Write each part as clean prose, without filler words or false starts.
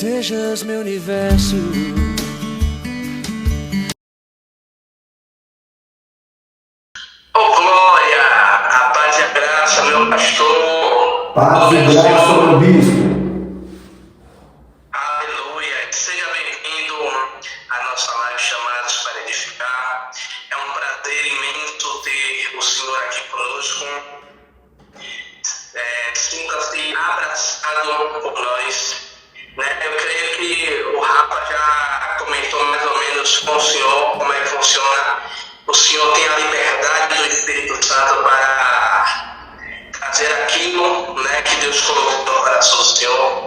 sejas meu universo. Oh, glória, a paz e a graça, meu pastor. Paz e graça, meu bispo. Aleluia. Seja bem-vindo à nossa live Chamados para Edificar. É um prazer imenso ter o Senhor aqui conosco. Sinta-se abraçado por nós. Eu creio que o Rafa já comentou mais ou menos com o Senhor como é que funciona. O Senhor tem a liberdade do Espírito Santo para fazer aquilo, que Deus colocou no coração do Senhor.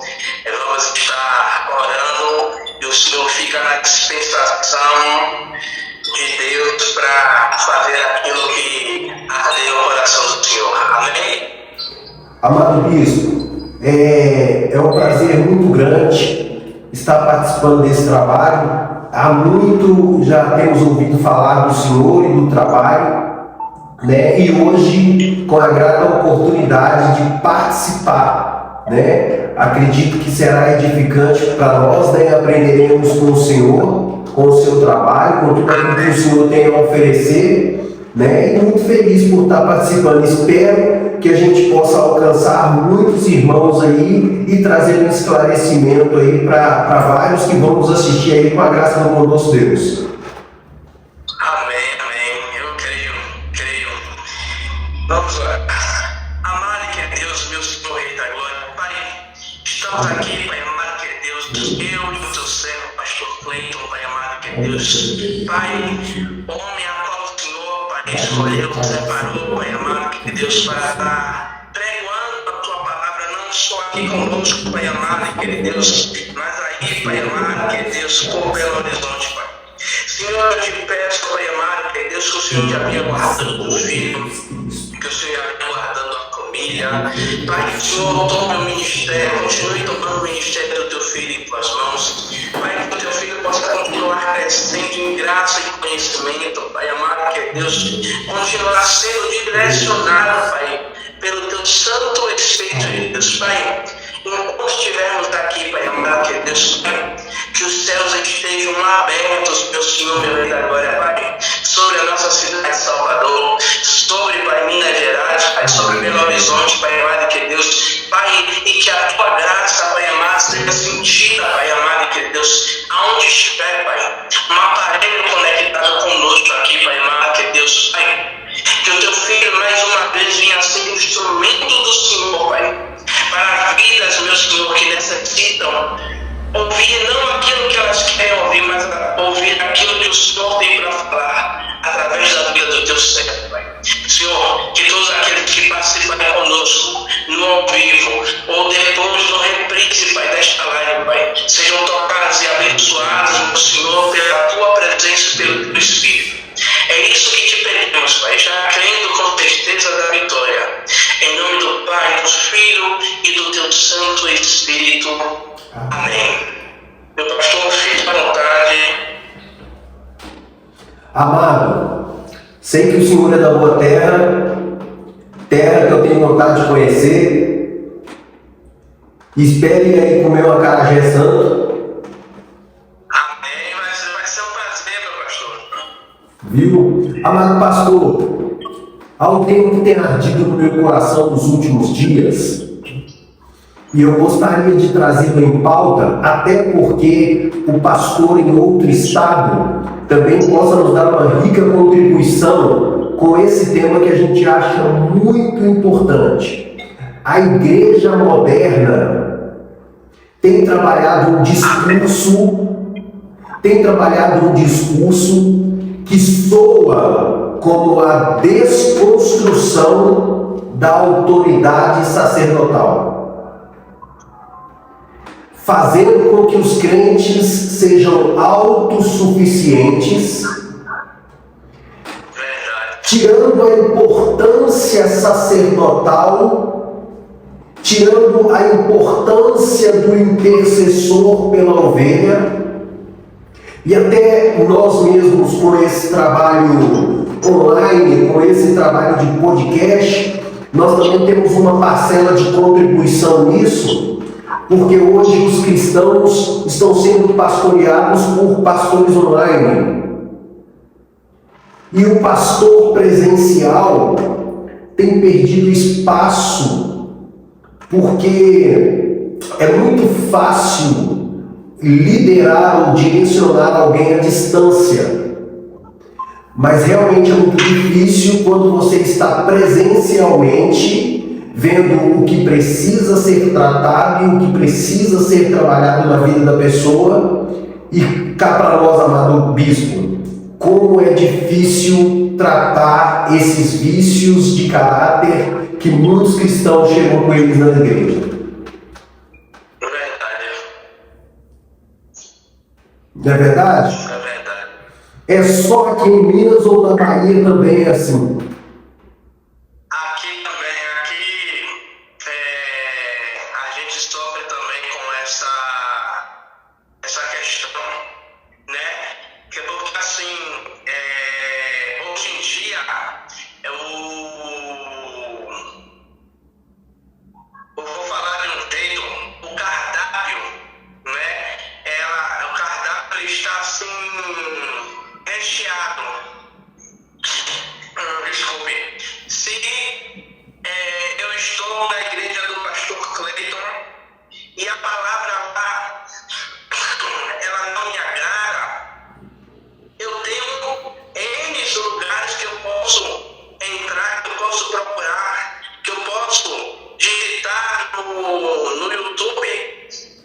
Vamos estar orando e o Senhor fica na dispensação de Deus para fazer aquilo que arde no coração do Senhor. Amém? Amado bispo, é um prazer muito grande estar participando desse trabalho. Há muito já temos ouvido falar do Senhor e do trabalho, e hoje, com a grata oportunidade de participar, acredito que será edificante para nós, aprenderemos com o Senhor, com o seu trabalho, com tudo aquilo que o Senhor tem a oferecer, e muito feliz por estar participando. Espero que a gente possa alcançar muitos irmãos aí e trazer um esclarecimento aí para vários que vão nos assistir aí com a graça do bom nosso Deus. Amém, amém. Eu creio. Vamos lá. Amado e que Deus, meu Senhor Rei da Glória. Pai, estamos aqui, Pai amado que Deus, eu e o teu servo, Pastor Cleiton, Pai amado que Deus. Pai, homem a qual o Senhor, Pai, escolheu, separou, Pai amado que Deus, para estar pregoando a tua palavra, não só aqui conosco, Pai amado que Deus, mas aí, Pai amado que Deus, por Belo Horizonte, Pai. Senhor, eu te peço, Pai amado que Deus, que o Senhor já venha guardando o filho, que o Senhor já venha guardando a família. Pai, que o Senhor tome o ministério, continue tomando o ministério do teu filho em tuas mãos. Pai, que o teu filho possa continuar crescendo em graça e conhecimento, Pai amado que Deus, continuar sendo direcionado, Pai, pelo teu Santo Espírito de Deus, Pai. Enquanto estivermos aqui, Pai amado que Deus, Pai, que os céus estejam abertos, meu Senhor, meu Rei da Glória, Pai, sobre a nossa cidade de Salvador, sobre, Pai, Minas Gerais, Pai, sobre Belo Horizonte, Pai amado que Deus, Pai, e que a tua graça, Pai amado, seja sentida, Pai amado que Deus, aonde estiver, Pai, um aparelho conectado conosco aqui, Pai amado que Deus, Pai, que o teu filho mais uma vez venha ser instrumento do Senhor, Pai, para as vidas, meu Senhor, que necessitam ouvir não aquilo que elas querem ouvir, mas ouvir aquilo que o Senhor tem para falar através da vida do teu servo, Pai. Senhor, que todos aqueles que participam conosco no ao vivo ou depois no reprise, Pai, desta live, Pai, sejam tocados e abençoados, meu Senhor, pela tua presença e pelo teu Espírito. É isso que te pedimos, Pai, já crendo com certeza da vitória. Em nome do Pai, do Filho e do teu Santo Espírito. Amém. Meu pastor, fique à vontade. Amado, sei que o Senhor é da boa terra que eu tenho vontade de conhecer. Espere aí comer uma acarajé santo. Amém, vai ser um prazer, meu pastor. Viu? Amado pastor, há um tempo que tem ardido no meu coração nos últimos dias, e eu gostaria de trazê-lo em pauta, até porque o pastor em outro estado também possa nos dar uma rica contribuição com esse tema que a gente acha muito importante. A igreja moderna tem trabalhado um discurso que soa como a desconstrução da autoridade sacerdotal, fazendo com que os crentes sejam autossuficientes, tirando a importância sacerdotal, tirando a importância do intercessor pela ovelha, e até nós mesmos com esse trabalho online, com esse trabalho de podcast, nós também temos uma parcela de contribuição nisso, Porque hoje os cristãos estão sendo pastoreados por pastores online. E o pastor presencial tem perdido espaço, porque é muito fácil liderar ou direcionar alguém à distância. Mas realmente é muito difícil quando você está presencialmente vendo o que precisa ser tratado e o que precisa ser trabalhado na vida da pessoa. E cá para nós, amado bispo, como é difícil tratar esses vícios de caráter que muitos cristãos chegam com eles na igreja. Não é verdade? É verdade. É só aqui em Minas ou na Bahia também é assim? Aqui também, a gente sofre também com essa questão, né? Porque assim, hoje em dia, eu vou falar de um jeito, o cardápio, né? O cardápio está assim, recheado. Desculpe. Se eu estou na igreja do pastor Cleiton e a palavra lá, ela não me agrada, eu tenho N lugares que eu posso entrar, que eu posso procurar, que eu posso digitar no YouTube,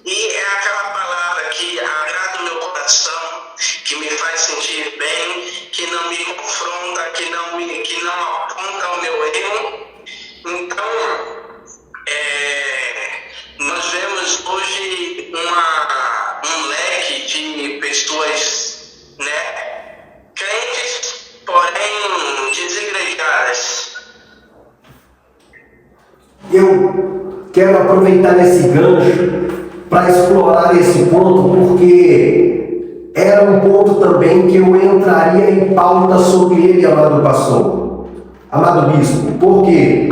e é aquela palavra que agrada o meu coração, que me faz sentir bem, que não me confronta, que não aponta o meu erro. Então, nós vemos hoje um leque de pessoas, né, crentes, porém desigrejadas. Eu quero aproveitar esse gancho para explorar esse ponto, porque era um ponto também que eu entraria em pauta sobre ele, amado pastor, amado bispo, porque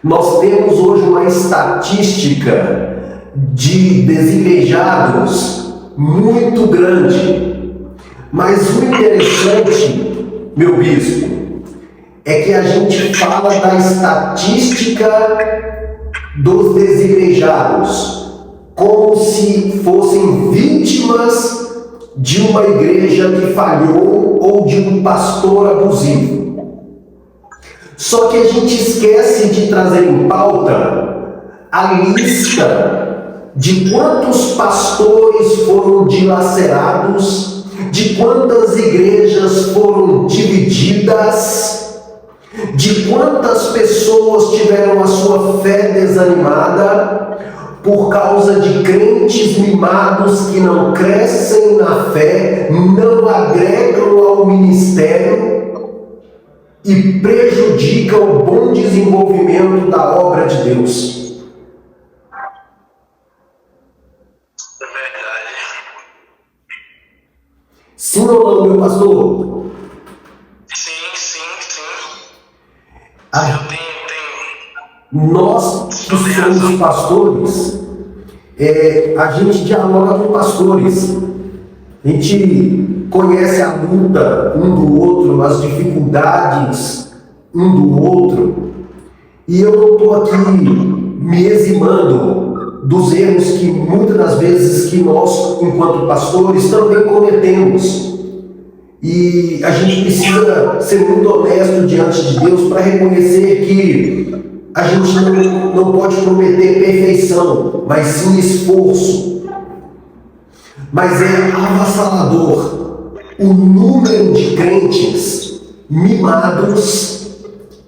nós temos hoje uma estatística de desigrejados muito grande, mas o interessante, meu bispo, é que a gente fala da estatística dos desigrejados como se fossem vítimas de uma igreja que falhou ou de um pastor abusivo. Só que a gente esquece de trazer em pauta a lista de quantos pastores foram dilacerados, de quantas igrejas foram divididas, de quantas pessoas tiveram a sua fé desanimada por causa de crentes mimados que não crescem na fé, não agregam ao ministério e prejudicam o bom desenvolvimento da obra de Deus. É verdade. Sim ou não, meu pastor? Sim. Ah, Eu tenho. nós que somos pastores, a gente dialoga com pastores, a gente conhece a luta um do outro, as dificuldades um do outro, e eu não estou aqui me eximando dos erros que muitas das vezes que nós, enquanto pastores, também cometemos. E a gente precisa ser muito honesto diante de Deus para reconhecer que a gente não pode prometer perfeição, mas sim esforço. Mas é avassalador o número de crentes mimados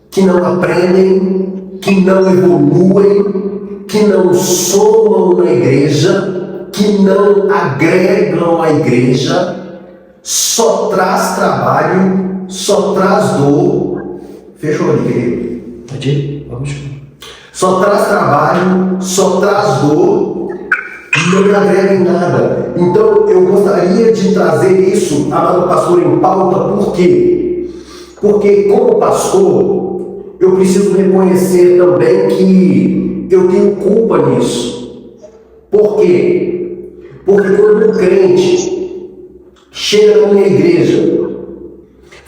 que não aprendem, que não evoluem, que não somam na igreja, que não agregam à igreja, só traz trabalho, só traz dor. Fechou ali, querido? Pode ir? Vamos. Só traz trabalho, só traz dor e não me agrega em nada. Então eu gostaria de trazer isso, amado pastor, em pauta. Por quê? Porque como pastor, eu preciso reconhecer também que eu tenho culpa nisso. Por quê? Porque quando um crente chega na minha igreja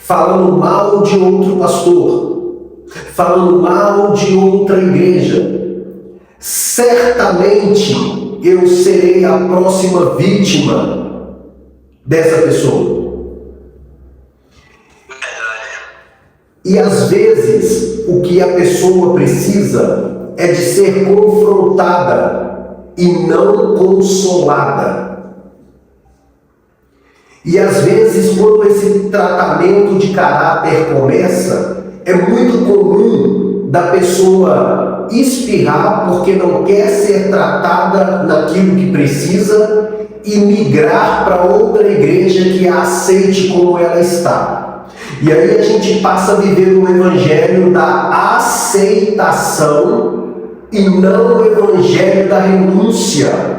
falando mal de outro pastor, falando mal de outra igreja, certamente eu serei a próxima vítima dessa pessoa. E às vezes o que a pessoa precisa é de ser confrontada e não consolada. E às vezes, quando esse tratamento de caráter começa, é muito comum da pessoa espirrar porque não quer ser tratada naquilo que precisa e migrar para outra igreja que a aceite como ela está. E aí a gente passa a viver um evangelho da aceitação e não o evangelho da renúncia.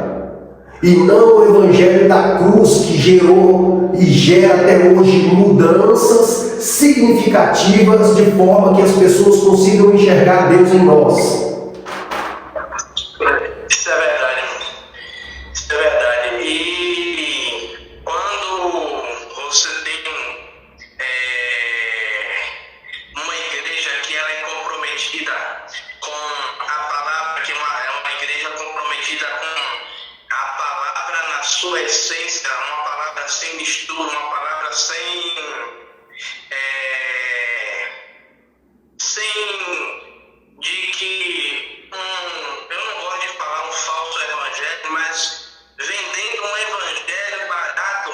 E não o evangelho da cruz que gerou e gera até hoje mudanças significativas de forma que as pessoas consigam enxergar Deus em nós. Isso é verdade. Isso é verdade. E quando você tem uma igreja que ela é comprometida com a palavra, que é uma igreja comprometida com a palavra na sua essência, uma palavra sem mistura, uma palavra sem de que eu não gosto de falar um falso evangelho, mas vendendo um evangelho barato,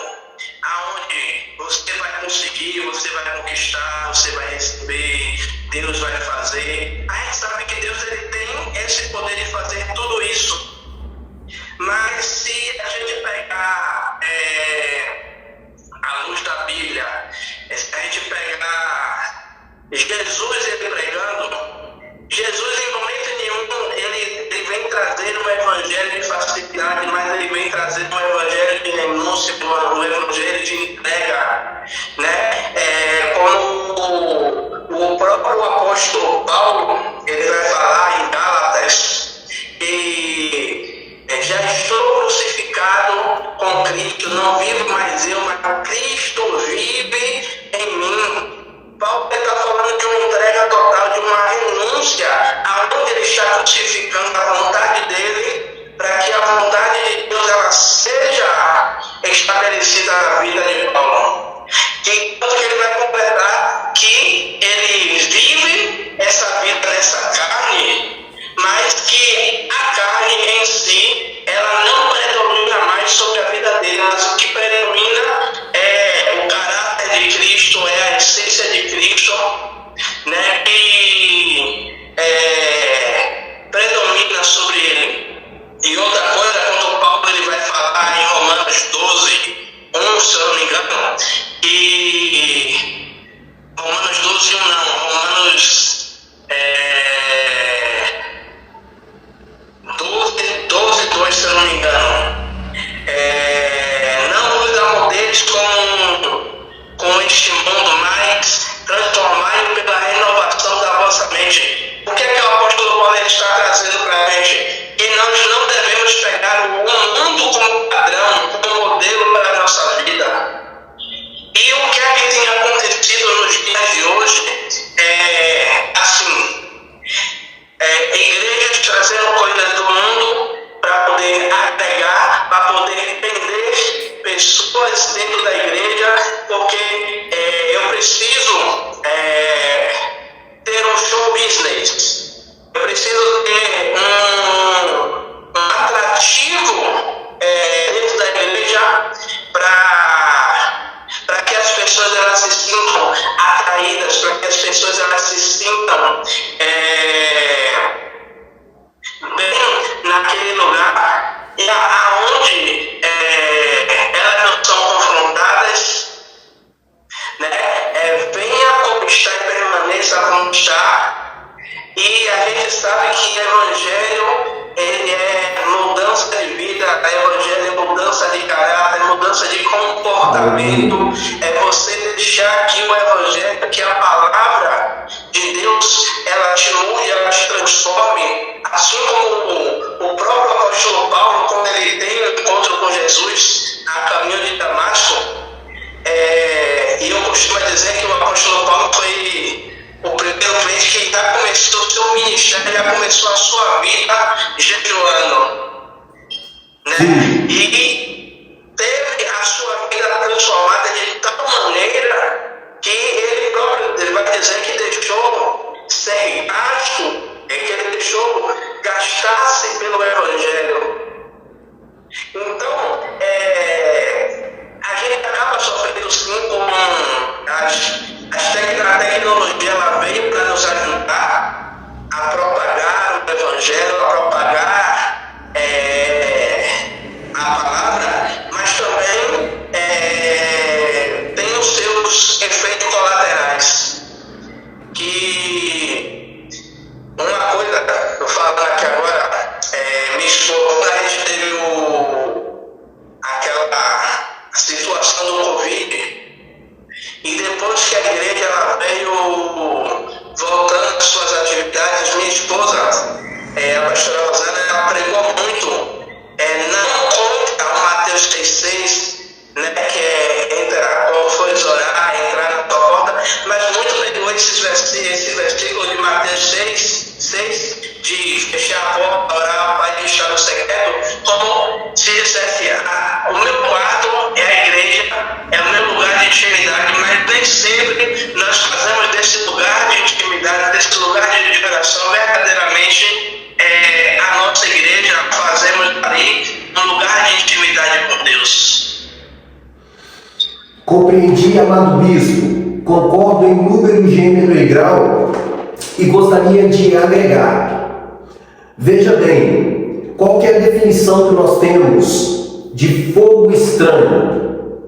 aonde você vai conseguir, você vai conquistar, você vai receber, Deus vai fazer. A gente sabe que Deus ele tem esse poder de fazer tudo isso. Mas se a gente pegar a luz da Bíblia, se a gente pegar Jesus ele pregando, Jesus em momento nenhum ele vem trazer um evangelho de facilidade, mas ele vem trazer um evangelho de renúncia, um evangelho de entrega, né? Como o próprio apóstolo Paulo ele vai falar em Gálatas que já estou crucificado com Cristo, não vivo mais eu, mas Cristo vive em mim. Paulo está falando de uma entrega total, de uma renúncia, aonde ele está crucificando a vontade dele, para que a vontade de Deus ela seja estabelecida na vida de Paulo. E tanto que ele vai completar que ele vive essa vida nessa carne, mas que a carne em si, ela não predomina mais sobre a vida dele, mas o que predomina é o caráter de Cristo, é a essência de Cristo, né, que predomina sobre ele. E outra coisa, quando Paulo ele vai falar em Romanos 12, 1, se eu não me engano, e Romanos 12, 1 não, Romanos 12, 2, se eu não me engano. Não vos amoldéis com este mundo, mas transformai-o pela renovação da vossa mente. O que é que o apóstolo Paulo está trazendo para a gente? Que nós não devemos pegar o mundo como padrão, como modelo para a nossa vida. E o que é que tem acontecido nos dias de hoje? Igrejas trazendo coisas do mundo para poder agregar, para poder prender pessoas dentro da igreja, porque eu preciso ter um show business, eu preciso ter um atrativo dentro da igreja para que as pessoas elas se sintam atraídas, para que as pessoas elas se sintam bem naquele lugar, e aonde elas não são confrontadas, né? Venha conquistar e permaneça a conquistar. E a gente sabe que evangelho ele é mudança de vida, evangelho é mudança de caráter, mudança de comportamento. É você deixar que o evangelho, que a palavra de Deus, ela te mude, ela te transforme. Assim como o próprio apóstolo Paulo, quando Jesus a caminho de Damasco, e eu costumo dizer que o apóstolo Paulo foi o primeiro crente que já começou o seu ministério, já começou a sua vida jejuando, né? E teve a sua vida transformada de tal maneira que ele vai dizer que deixou ser gasto, que ele deixou gastar-se pelo Evangelho. Então, a gente acaba sofrendo sim com a tecnologia, ela veio para nos ajudar a propagar o Evangelho, a propagar a palavra, mas também tem os seus efeitos colaterais. Que uma coisa, eu falo aqui agora, minha esposa, a gente teve aquela situação do Covid, e depois que a igreja ela veio voltando às suas atividades, minha esposa, a pastora Rosana, ela pregou muito, não contra o Mateus 6,6, né, que é entrar, qual foi orar, entrar na tua porta, mas muito pregou esse versículo de Mateus 6, de fechar a porta, orar, Pai, deixar no secreto, como se dissesse, o meu quarto é a igreja, é o meu lugar de intimidade, mas nem sempre nós fazemos desse lugar de intimidade, desse lugar de oração, verdadeiramente a nossa igreja, fazemos ali um lugar de intimidade com Deus. Compreendi, amado bispo, concordo em número, gênero e grau e gostaria de agregar. Veja bem, qual que é a definição que nós temos de fogo estranho?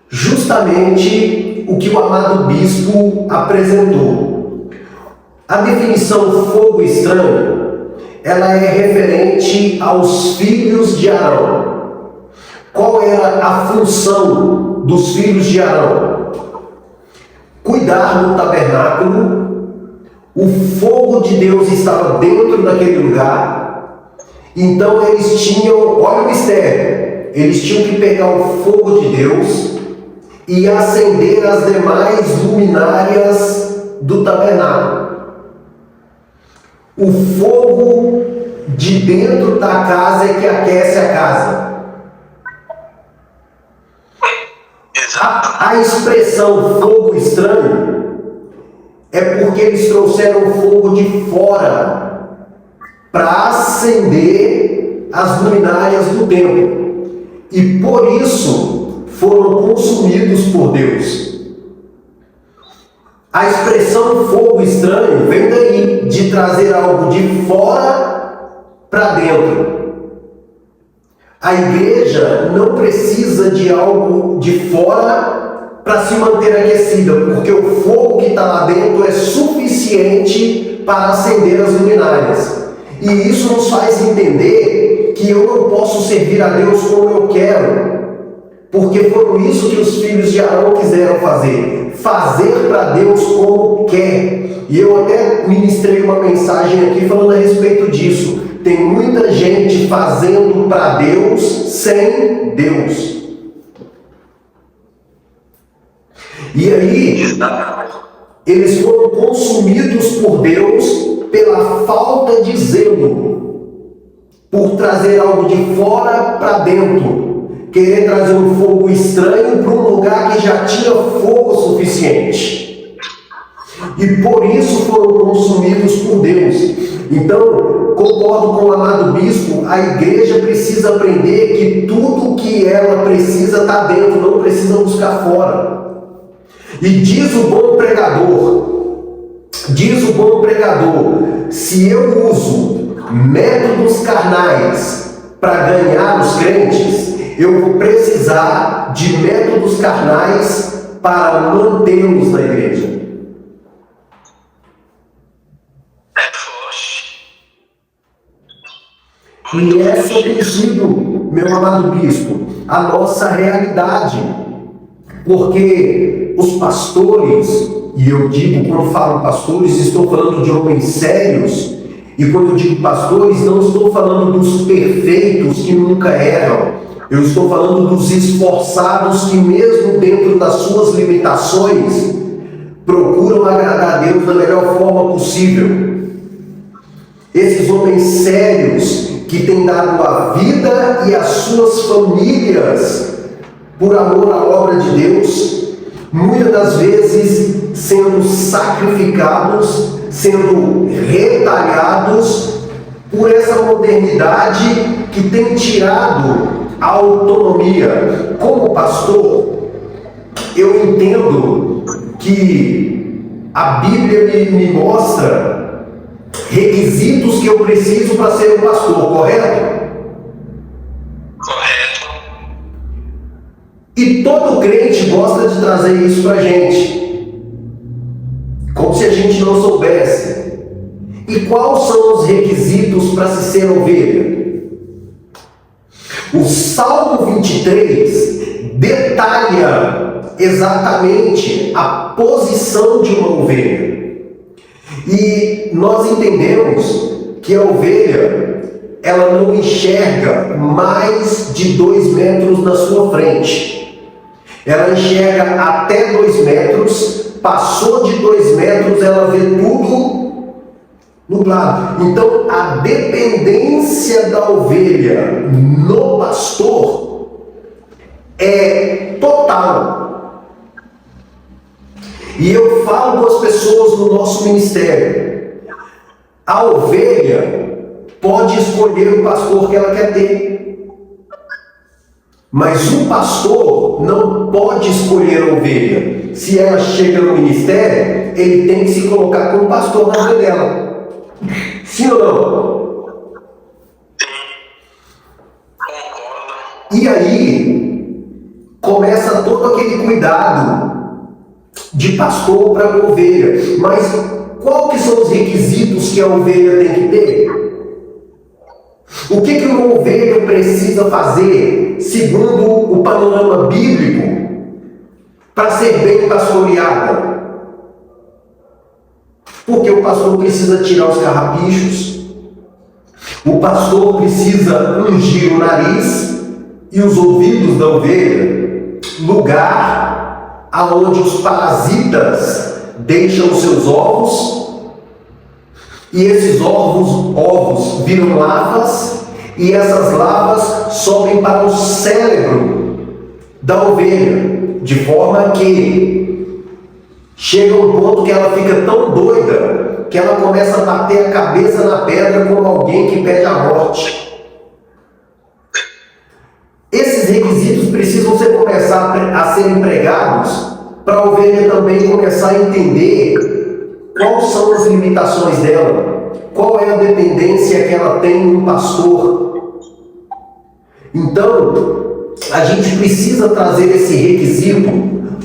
Justamente o que o amado bispo apresentou. A definição fogo estranho, ela é referente aos filhos de Arão. Qual era a função dos filhos de Arão? Cuidar do tabernáculo. O fogo de Deus estava dentro daquele lugar. Então eles tinham, olha o mistério, eles tinham que pegar o fogo de Deus e acender as demais luminárias do tabernáculo. O fogo de dentro da casa é que aquece a casa. A expressão fogo estranho é porque eles trouxeram fogo de fora para acender as luminárias do templo. E por isso foram consumidos por Deus. A expressão fogo estranho vem daí, de trazer algo de fora para dentro. A igreja não precisa de algo de fora para se manter aquecida, porque o fogo que está lá dentro é suficiente para acender as luminárias. E isso nos faz entender que eu não posso servir a Deus como eu quero, porque foi isso que os filhos de Arão quiseram fazer para Deus como quer. E eu até ministrei uma mensagem aqui falando a respeito disso. Tem muita gente fazendo para Deus sem Deus. E aí, eles foram consumidos por Deus pela falta de zelo, por trazer algo de fora para dentro, querer trazer um fogo estranho para um lugar que já tinha fogo suficiente. E por isso foram consumidos por Deus. Então, concordo com o amado bispo, a igreja precisa aprender que tudo que ela precisa está dentro, não precisa buscar fora. E diz o bom pregador, se eu uso métodos carnais para ganhar os crentes, eu vou precisar de métodos carnais para mantê-los na igreja. E essa tem sido, meu amado bispo, a nossa realidade. Porque os pastores, e eu digo, quando falo pastores, estou falando de homens sérios, e quando eu digo pastores, não estou falando dos perfeitos que nunca erram, Eu estou falando dos esforçados que, mesmo dentro das suas limitações, procuram agradar a Deus da melhor forma possível. Esses homens sérios que têm dado a vida e as suas famílias por amor à obra de Deus, muitas das vezes sendo sacrificados, sendo retalhados por essa modernidade que tem tirado a autonomia. Como pastor, eu entendo que a Bíblia me mostra requisitos que eu preciso para ser um pastor, correto? Correto. E todo crente gosta de trazer isso para a gente, como se a gente não soubesse. E quais são os requisitos para se ser ovelha? O Salmo 23 detalha exatamente a posição de uma ovelha. E nós entendemos que a ovelha, ela não enxerga mais de 2 metros na sua frente. Ela enxerga até 2 metros, passou de 2 metros, ela vê tudo nublado. Então, a dependência da ovelha no pastor é total. E eu falo com as pessoas no nosso ministério: a ovelha pode escolher o pastor que ela quer ter, mas o pastor não pode escolher a ovelha. Se ela chega no ministério, ele tem que se colocar como pastor na vida dela. Sim ou não? Concordo. E aí começa todo aquele cuidado de pastor para a ovelha. Mas qual que são os requisitos que a ovelha tem que ter? O que uma ovelha precisa fazer, segundo o panorama bíblico, para ser bem pastoreada? Porque o pastor precisa tirar os carrapichos, o pastor precisa ungir o nariz e os ouvidos da ovelha, lugar aonde os parasitas deixam seus ovos, e esses ovos viram larvas, e essas larvas sobem para o cérebro da ovelha, de forma que chega um ponto que ela fica tão doida que ela começa a bater a cabeça na pedra como alguém que pede a morte. Esses requisitos precisam começar a ser empregados para a ovelha também começar a entender quais são as limitações dela, qual é a dependência que ela tem em um pastor. Então, a gente precisa trazer esse requisito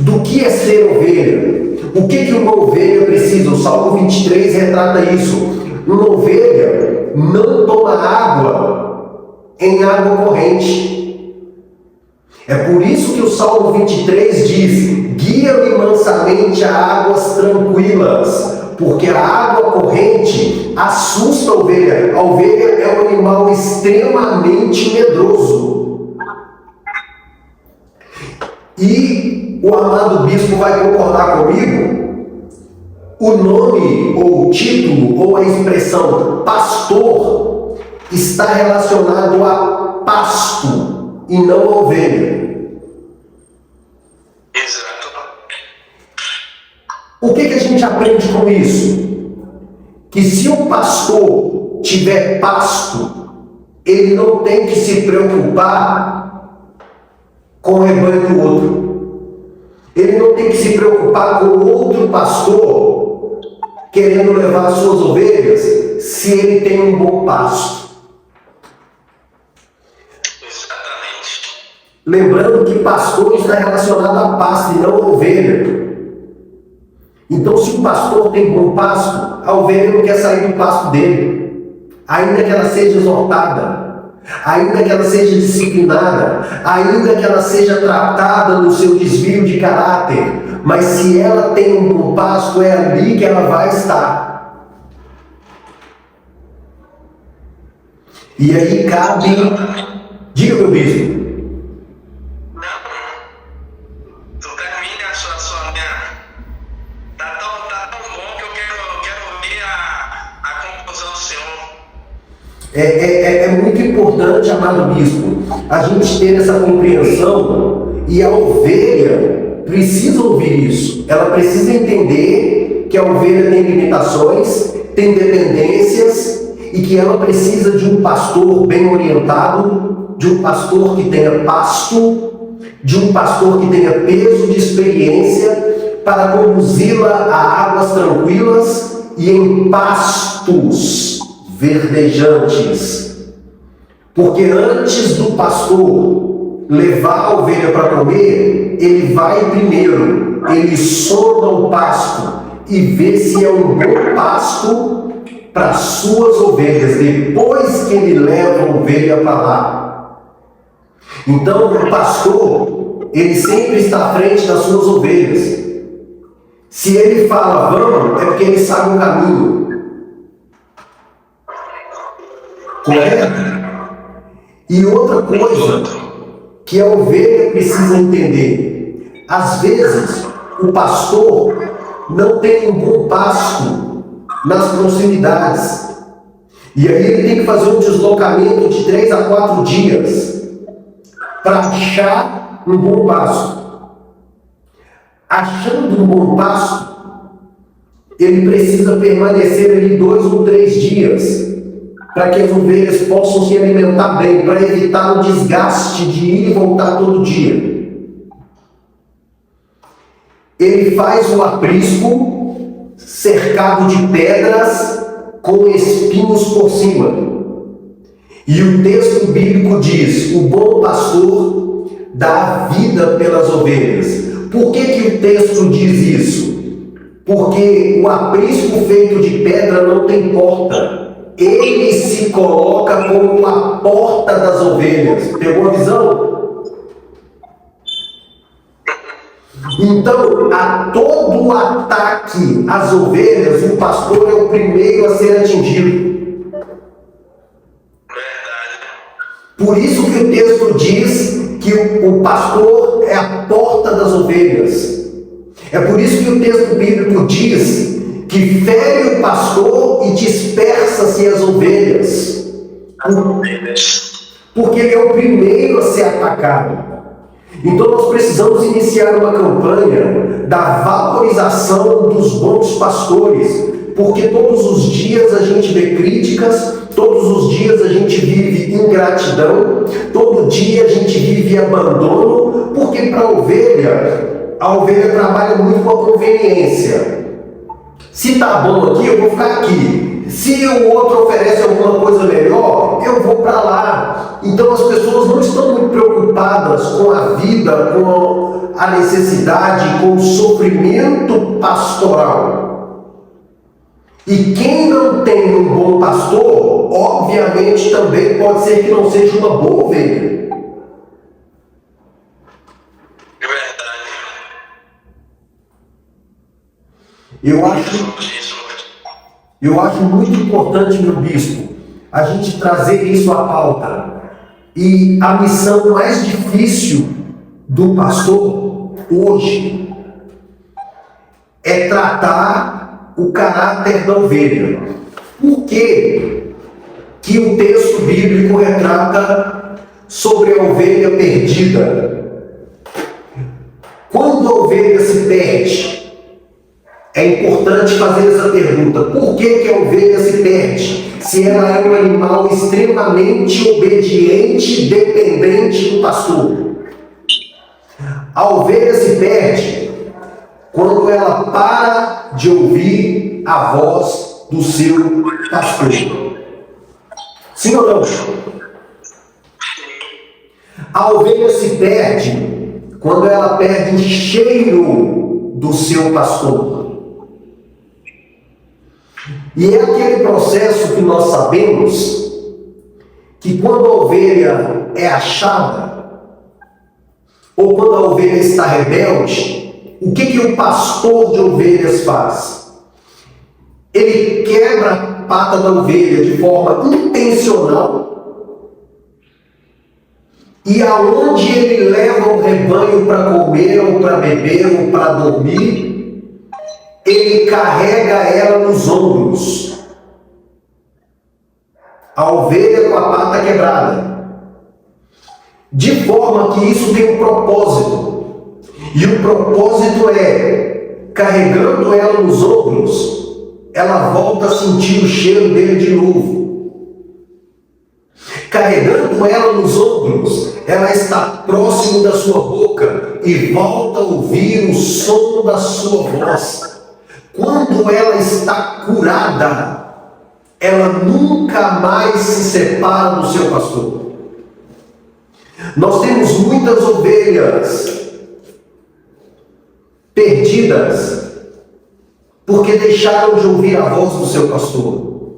do que é ser ovelha. O que uma ovelha precisa? O Salmo 23 retrata isso. Uma ovelha não toma água em água corrente. É por isso que o Salmo 23 diz: guia-me mansamente a águas tranquilas, porque a água corrente assusta a ovelha. A ovelha é um animal extremamente medroso. E o amado bispo vai concordar comigo, o nome, ou o título, ou a expressão pastor está relacionado a pasto e não a ovelha. Exato. O que a gente aprende com isso? Que se o pastor tiver pasto, ele não tem que se preocupar com o rebanho do outro. Ele não tem que se preocupar com outro pastor querendo levar as suas ovelhas, se ele tem um bom pasto. Exatamente. Lembrando que pastor está relacionado a pasto e não a ovelha. Então, se o pastor tem bom pasto, a ovelha não quer sair do pasto dele, ainda que ela seja exortada, ainda que ela seja disciplinada, ainda que ela seja tratada no seu desvio de caráter. Mas se ela tem um bom pasto, é ali que ela vai estar. E aí cabe... Diga, meu bispo. É muito importante, amado bispo, a gente ter essa compreensão, e a ovelha precisa ouvir isso. Ela precisa entender que a ovelha tem limitações, tem dependências, e que ela precisa de um pastor bem orientado, de um pastor que tenha pasto, de um pastor que tenha peso de experiência para conduzi-la a águas tranquilas e em pastos verdejantes. Porque antes do pastor levar a ovelha para comer, ele vai primeiro, ele sonda o pasto e vê se é um bom pasto para suas ovelhas, depois que ele leva a ovelha para lá. Então o pastor, ele sempre está à frente das suas ovelhas. Se ele fala vamos, é porque ele sabe o caminho. Correto? E outra coisa que a ovelha precisa entender: às vezes o pastor não tem um bom pasto nas proximidades, e aí ele tem que fazer um deslocamento de 3 a 4 dias para achar um bom pasto. Achando um bom pasto, ele precisa permanecer ali 2 ou 3 dias para que as ovelhas possam se alimentar bem, para evitar o desgaste de ir e voltar todo dia. Ele faz o aprisco cercado de pedras com espinhos por cima. E o texto bíblico diz: o bom pastor dá vida pelas ovelhas. Por que o texto diz isso? Porque o aprisco feito de pedra não tem porta. Ele se coloca como a porta das ovelhas. Pegou a visão? Então, a todo ataque às ovelhas, o pastor é o primeiro a ser atingido. Por isso que o texto diz que o pastor é a porta das ovelhas. É por isso que o texto bíblico diz que fere o pastor e dispersa-se as ovelhas. Porque ele é o primeiro a ser atacado. Então nós precisamos iniciar uma campanha da valorização dos bons pastores, porque todos os dias a gente vê críticas, todos os dias a gente vive ingratidão, todo dia a gente vive abandono, porque para a ovelha trabalha muito com a conveniência. Se está bom aqui, eu vou ficar aqui. Se o outro oferece alguma coisa melhor, eu vou para lá. Então as pessoas não estão muito preocupadas com a vida, com a necessidade, com o sofrimento pastoral. E quem não tem um bom pastor, obviamente também pode ser que não seja uma boa ovelha. É verdade. Eu acho muito importante, meu bispo, a gente trazer isso à pauta. E a missão mais difícil do pastor hoje é tratar o caráter da ovelha. Por que o texto bíblico retrata sobre a ovelha perdida? Quando a ovelha se perde, é importante fazer essa pergunta: por que a ovelha se perde? Se ela é um animal extremamente obediente e dependente do pastor. A ovelha se perde quando ela para de ouvir a voz do seu pastor. Sim ou não? A ovelha se perde quando ela perde o cheiro do seu pastor. E é aquele processo que nós sabemos que quando a ovelha é achada, ou quando a ovelha está rebelde, o que o pastor de ovelhas faz? Ele quebra a pata da ovelha de forma intencional, e aonde ele leva o rebanho para comer, ou para beber, ou para dormir, ele carrega ela nos ombros. a ovelha com a pata quebrada, de forma que isso tem um propósito. E o propósito é, carregando ela nos ombros, ela volta a sentir o cheiro dele de novo. Carregando ela nos ombros, ela está próximo da sua boca e volta a ouvir o som da sua voz. Quando ela está curada, ela nunca mais se separa do seu pastor. Nós temos muitas ovelhas perdidas porque deixaram de ouvir a voz do seu pastor.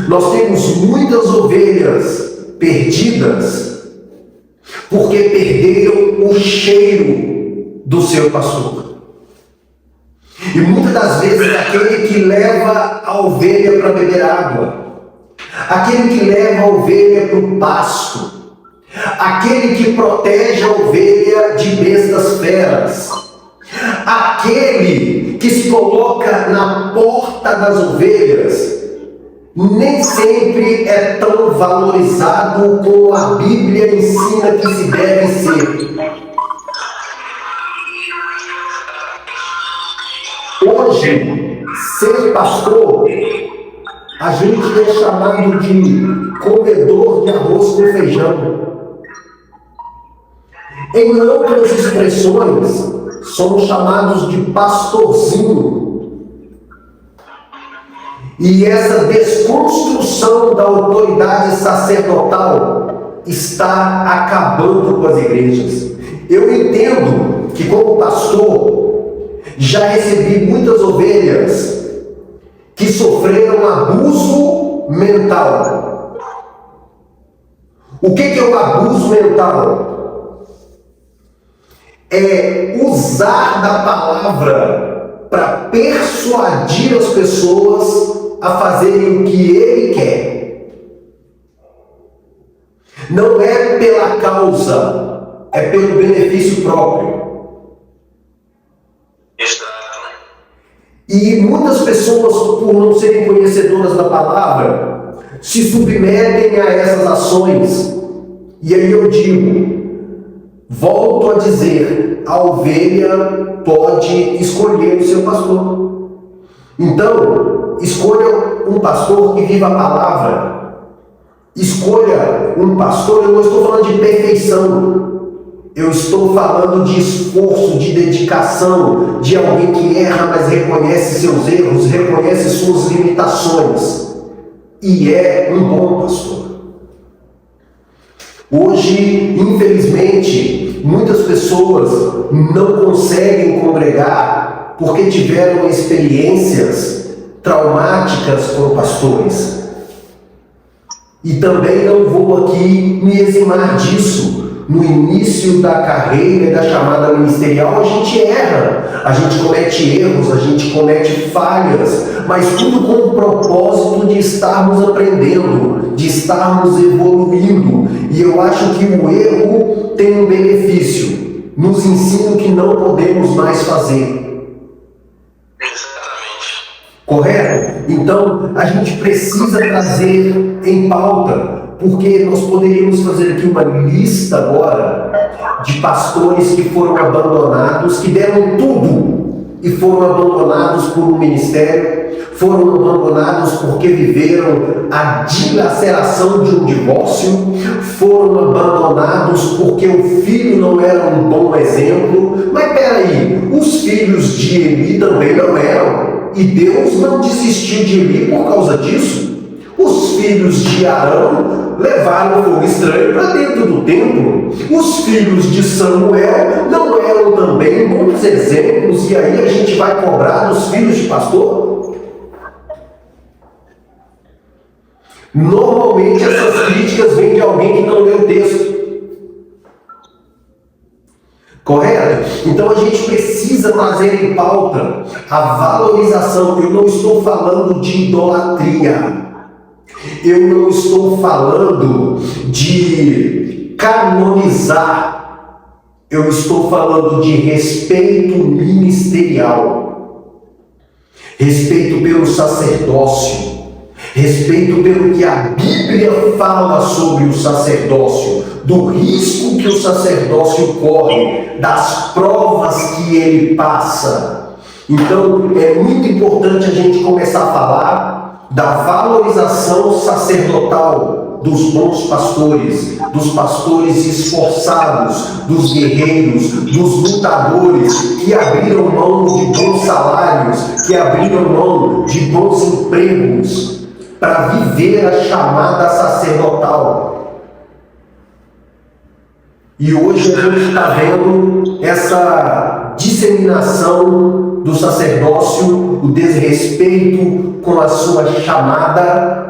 Nós temos muitas ovelhas perdidas porque perderam o cheiro do seu pastor. E muitas das vezes aquele que leva a ovelha para beber água, aquele que leva a ovelha para o pasto, aquele que protege a ovelha de bestas feras, aquele que se coloca na porta das ovelhas, nem sempre é tão valorizado como a Bíblia ensina que se deve ser. Hoje, ser pastor, a gente é chamado de comedor de arroz com feijão. Em outras expressões, somos chamados de pastorzinho. E essa desconstrução da autoridade sacerdotal está acabando com as igrejas. Eu entendo que, como pastor, já recebi muitas ovelhas que sofreram abuso mental. O que é o abuso mental? É usar da palavra para persuadir as pessoas a fazerem o que ele quer. Não é pela causa, é pelo benefício próprio. E muitas pessoas, por não serem conhecedoras da palavra, se submetem a essas ações. E aí eu digo, volto a dizer, a ovelha pode escolher o seu pastor. Então, escolha um pastor que viva a palavra. Escolha um pastor, eu não estou falando de perfeição. Eu estou falando de esforço, de dedicação, de alguém que erra, mas reconhece seus erros, reconhece suas limitações. E é um bom pastor. Hoje, infelizmente, muitas pessoas não conseguem congregar porque tiveram experiências traumáticas com pastores. E também não vou aqui me eximar disso. No início da carreira e da chamada ministerial, a gente erra, a gente comete erros, a gente comete falhas, mas tudo com o propósito de estarmos aprendendo, de estarmos evoluindo. E eu acho que o erro tem um benefício, nos ensina o que não podemos mais fazer. Exatamente. Correto? Então, a gente precisa trazer em pauta, porque nós poderíamos fazer aqui uma lista agora de pastores que foram abandonados, que deram tudo e foram abandonados por um ministério, foram abandonados porque viveram a dilaceração de um divórcio, foram abandonados porque o filho não era um bom exemplo. Mas peraí, os filhos de Eli também não eram, e Deus não desistiu de Eli por causa disso. Os filhos de Arão levaram fogo estranho para dentro do templo. Os filhos de Samuel não eram também bons exemplos, e aí a gente vai cobrar dos filhos de pastor? Normalmente essas críticas vêm de alguém que não leu o texto. Correto? Então a gente precisa trazer em pauta a valorização. Eu não estou falando de idolatria. Eu não estou falando de canonizar. Eu estou falando de respeito ministerial. Respeito pelo sacerdócio. respeito pelo que a Bíblia fala sobre o sacerdócio, do risco que o sacerdócio corre, das provas que ele passa. Então, é muito importante a gente começar a falar da valorização sacerdotal dos bons pastores, dos pastores esforçados, dos guerreiros, dos lutadores que abriram mão de bons salários, que abriram mão de bons empregos para viver a chamada sacerdotal. E hoje a gente está vendo essa disseminação do sacerdócio, o desrespeito com a sua chamada,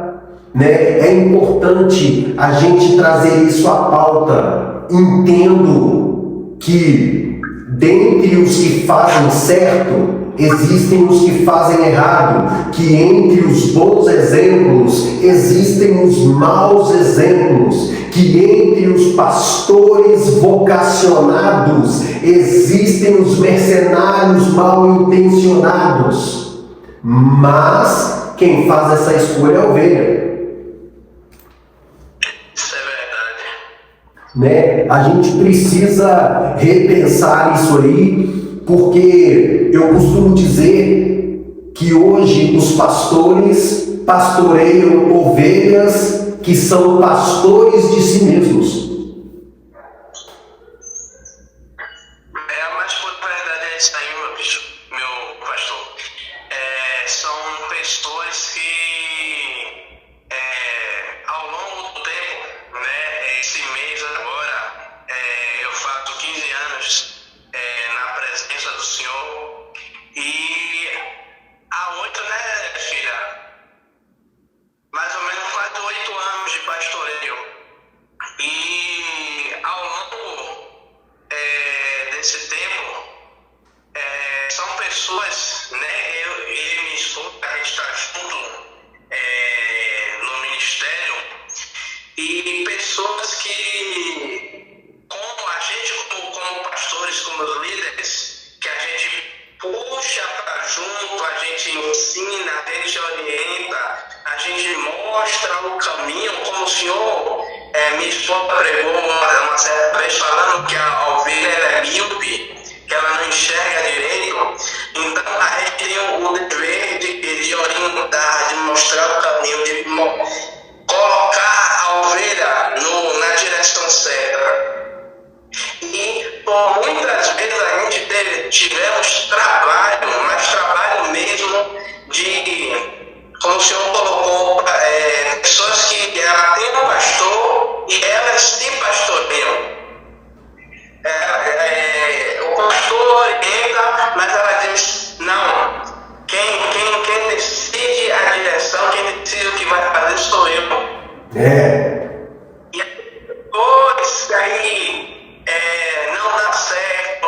né? É importante a gente trazer isso à pauta. Entendo que dentre os que fazem certo, existem os que fazem errado, que entre os bons exemplos existem os maus exemplos, que entre os pastores vocacionados existem os mercenários mal intencionados, mas quem faz essa escolha é a ovelha. Isso é verdade. Né? A gente precisa repensar isso aí, porque eu costumo dizer que hoje os pastores pastoreiam ovelhas que são pastores de si mesmos. Mas por verdade é isso aí, meu pastor. São pessoas que ao longo do tempo, né, esse mês agora, eu faço 15 anos na presença do Senhor, e há 8, né, filha? Mais ou menos quase 8 anos de pastoreio. E ao longo desse tempo, são pessoas, né, eu e minha esposa, a gente está junto no ministério, e pessoas que, como a gente, como pastores, como líderes, que a gente puxa para junto, a gente ensina, a gente orienta, a gente mostra o caminho, como o Senhor, minha esposa pregou uma certa vez falando que a ovelha é míope, que ela não enxerga direito. Então a gente tem o dever de orientar, de mostrar o caminho, de colocar a ovelha na direção certa. E por muitas vezes a gente tivemos trabalho, mas trabalho mesmo de, como o Senhor colocou, pessoas que ela tem um pastor e elas se pastoreiam. O pastor orienta, mas ela diz, não, quem decide a direção, quem decide o que vai fazer sou eu. E depois aí não dá certo,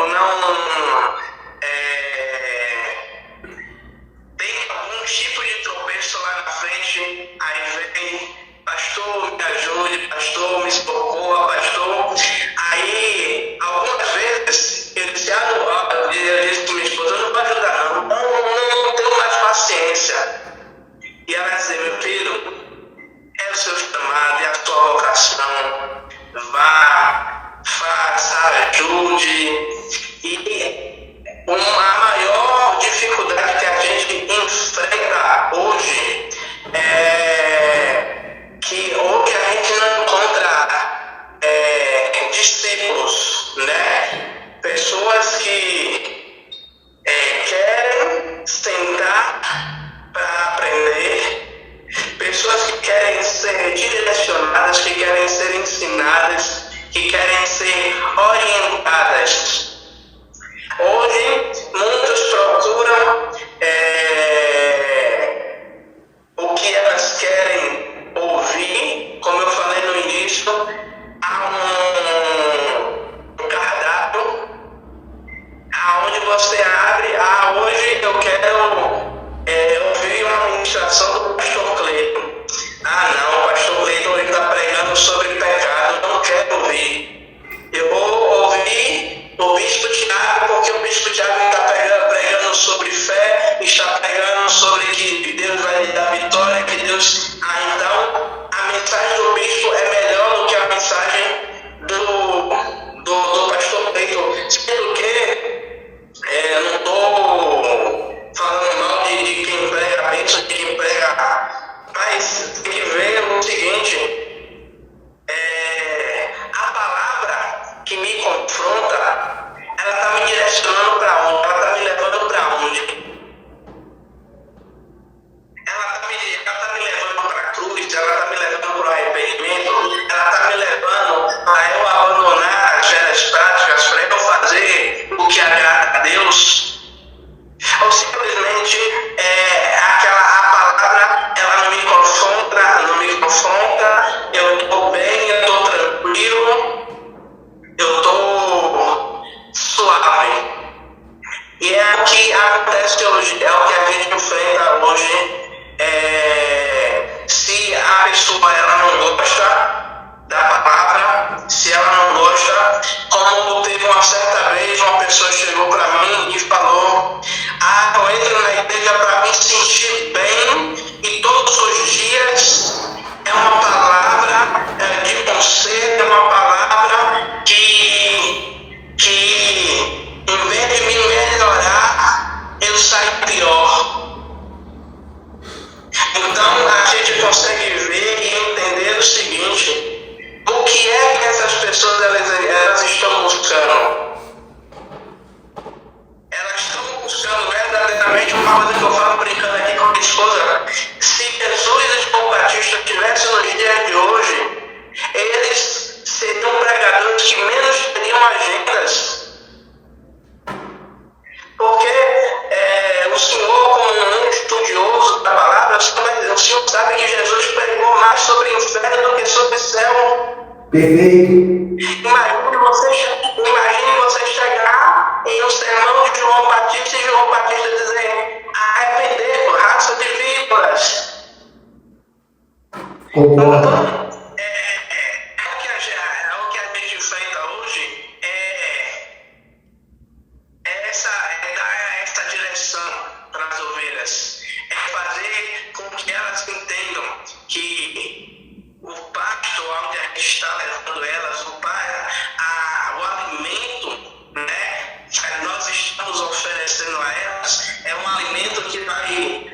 tem algum tipo de tropeço lá na frente, aí vem, pastor, me ajude, pastor, me socorra, pastor. Aí, algumas vezes, eu disse para minha esposa, eu não vou ajudar não tenho mais paciência. E ela disse, meu filho, é o seu chamado, é a sua vocação, vá, faça, ajude. E a maior dificuldade que a gente enfrenta hoje é que hoje a gente não encontra discípulos, né? Pessoas que querem sentar para aprender, pessoas que querem ser direcionadas, que querem ser ensinadas, que querem ser orientadas. Hoje, muitos procuram o que elas querem ouvir. Como eu falei no início, há um cardápio aonde você abre, hoje eu quero ouvir uma ministração do pastor Cleiton. Não, o pastor Cleiton está pregando sobre pecado, não quero ouvir. Eu vou ouvir o bispo Tiago, porque o bispo Tiago está pregando sobre fé, está pregando sobre que Deus vai lhe dar vitória, que Deus confronta, ela está me direcionando para onde? Ela está me levando para onde? Ela está me levando para a cruz, ela está me levando para o arrependimento, ela está me levando a eu abandonar as velhas práticas para eu fazer o que agrada a Deus. Ou simplesmente a palavra ela não me confronta, eu estou bem, eu estou tranquilo, eu estou suave. E é o que acontece hoje, é o que a gente enfrenta hoje. Se a pessoa ela não gosta da palavra, se ela não gosta, como teve uma certa vez uma pessoa chegou para mim e falou: eu entro na igreja para me sentir bem e todos os dias é uma palavra de conselho, é uma palavra que em vez de me melhorar, eu saio pior. Então a gente consegue ver e entender o seguinte: o que é que essas pessoas elas estão buscando? Elas estão buscando verdadeiramente uma coisa que eu falo brincando aqui com a minha esposa. Se Jesus e João Batista estivessem nos dias de hoje, eles seriam pregadores que menos teriam agendas. Porque o Senhor, como um estudioso da palavra, o Senhor sabe que Jesus pregou mais sobre o inferno do que sobre o céu. Perfeito. Imagine você chegar em um sermão de João Batista e João Batista dizer: arrependei-vos, raça de víboras. Concordo. O que a gente enfrenta hoje é dar essa direção para as ovelhas, é fazer com que elas entendam que o pasto onde a gente está levando elas, o alimento, né, que nós estamos oferecendo a elas, é um alimento que vai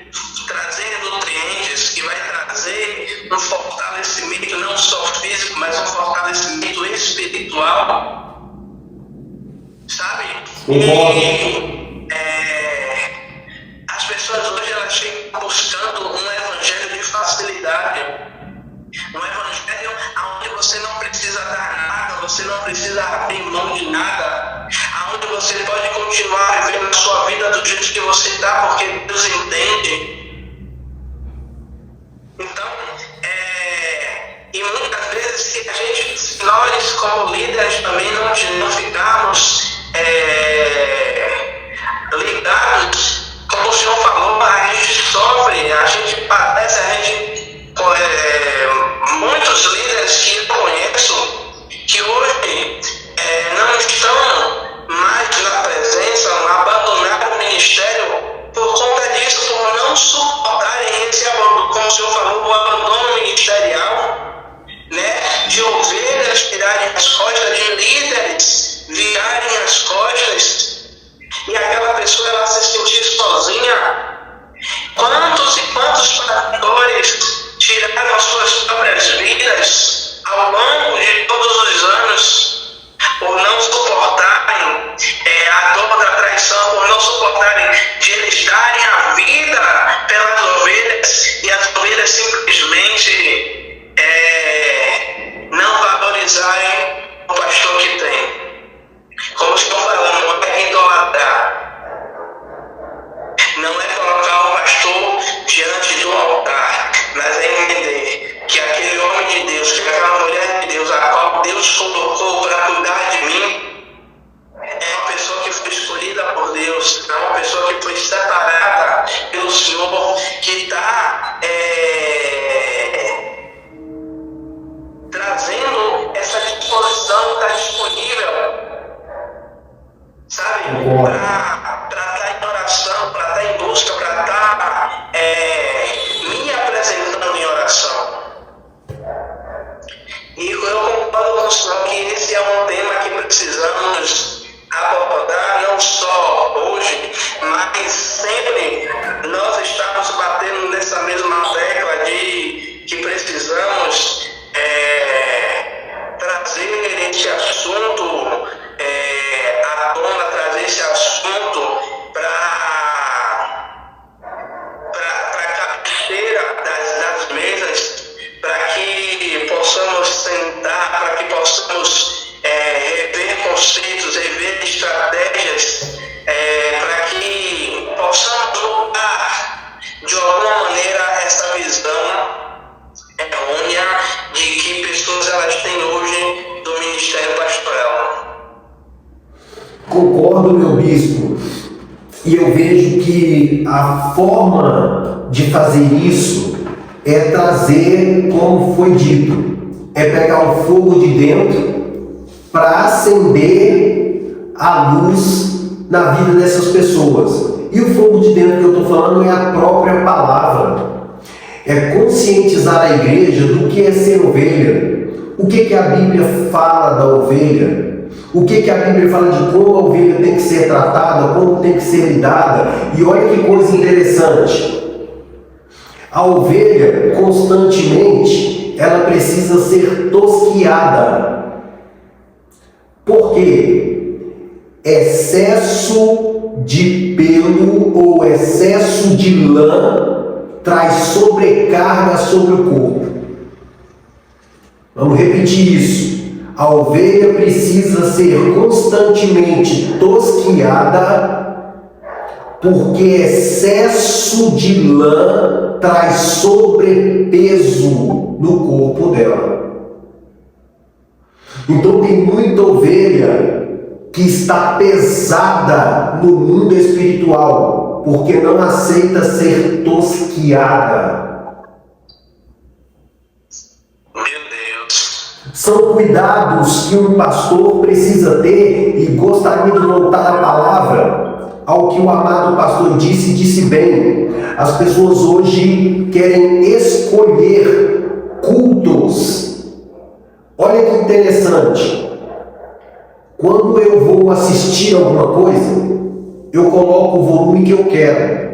trazer nutrientes, que vai trazer um fortalecimento não só físico, mas um fortalecimento espiritual, sabe? E as pessoas hoje elas ficam buscando um evangelho de facilidade, um evangelho onde você não precisa dar nada, você não precisa abrir mão de nada, onde você pode continuar vivendo a sua vida do jeito que você está, porque Deus entende. Então, e muitas vezes se nós como líderes também não ficarmos ligados, como o Senhor falou, a gente sofre, a gente padece, muitos líderes que eu conheço, que hoje não estão mais na presença, abandonaram o ministério por conta disso, por não suportarem esse abandono, como o Senhor falou, o abandono ministerial, né, de ovelhas virarem as costas, de líderes virarem as costas, e aquela pessoa ela se sentir sozinha. Quantos e quantos pastores tiraram as suas próprias vidas ao longo de todos os anos por não suportarem a dor da traição, por não suportarem de eles darem a vida pelas ovelhas e as ovelhas simplesmente não valorizarem o pastor que tem. Como estou falando, não é idolatrar, não é colocar o pastor diante de um altar, mas é entender que aquele homem de Deus, que aquela mulher de Deus, a qual Deus colocou para cuidar de mim, é uma pessoa que foi escolhida por Deus, é uma pessoa que foi separada pelo Senhor, que está trazendo essa disposição, está disponível, sabe, para estar em oração, para estar em busca, para estar me apresentando em oração. E eu concordo com o Senhor que esse é um tema que precisamos abordar, não só hoje, mas sempre nós estamos batendo nessa mesma tecla de que precisamos trazer esse assunto Concordo, meu bispo. E eu vejo que a forma de fazer isso é trazer, como foi dito, é pegar o fogo de dentro para acender a luz na vida dessas pessoas. E o fogo de dentro que eu estou falando é a própria palavra. É conscientizar a igreja do que é ser ovelha. O que a Bíblia fala da ovelha? O que a Bíblia fala de como a ovelha tem que ser tratada, como tem que ser lidada? E olha que coisa interessante. A ovelha, constantemente, ela precisa ser tosquiada. Por quê? Excesso de pelo ou excesso de lã traz sobrecarga sobre o corpo. Vamos repetir isso. A ovelha precisa ser constantemente tosquiada, porque excesso de lã traz sobrepeso no corpo dela. Então tem muita ovelha que está pesada no mundo espiritual, porque não aceita ser tosquiada. São cuidados que um pastor precisa ter, e gostaria de voltar a palavra ao que o amado pastor disse bem. As pessoas hoje querem escolher cultos. Olha que interessante. Quando eu vou assistir alguma coisa, eu coloco o volume que eu quero.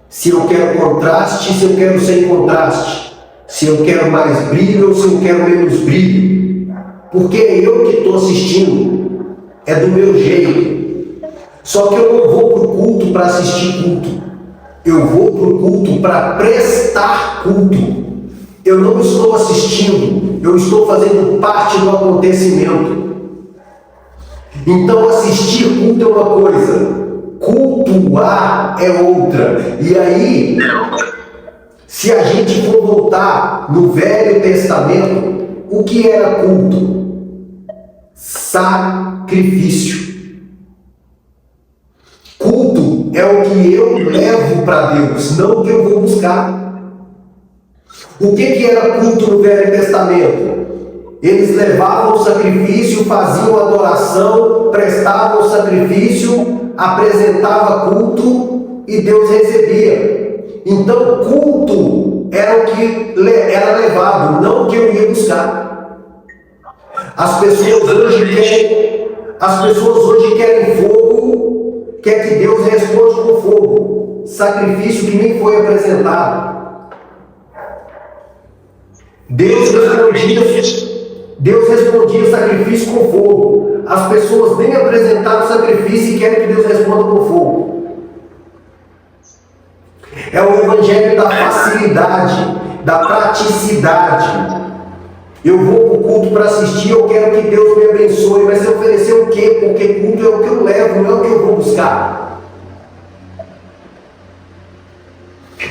Se eu quero contraste, se eu quero sem contraste. Se eu quero mais brilho ou se eu quero menos brilho. Porque é eu que estou assistindo. É do meu jeito. Só que eu não vou para o culto para assistir culto. Eu vou para o culto para prestar culto. Eu não estou assistindo. Eu estou fazendo parte do acontecimento. Então assistir culto é uma coisa. Cultuar é outra. E aí, se a gente for voltar no Velho Testamento, o que era culto? Sacrifício. Culto é o que eu levo para Deus, não o que eu vou buscar. O que era culto no Velho Testamento? Eles levavam o sacrifício, faziam adoração, prestavam o sacrifício, apresentavam culto e Deus recebia. Então, culto era o que era levado, não o que eu ia buscar. As pessoas hoje querem fogo, quer que Deus responda com fogo. Sacrifício que nem foi apresentado. Deus respondia sacrifício com fogo. As pessoas nem apresentaram sacrifício e querem que Deus responda com fogo. É o evangelho da facilidade, da praticidade. Eu vou para o culto para assistir, eu quero que Deus me abençoe, mas se oferecer o quê? Porque culto é o que eu levo, não é o que eu vou buscar.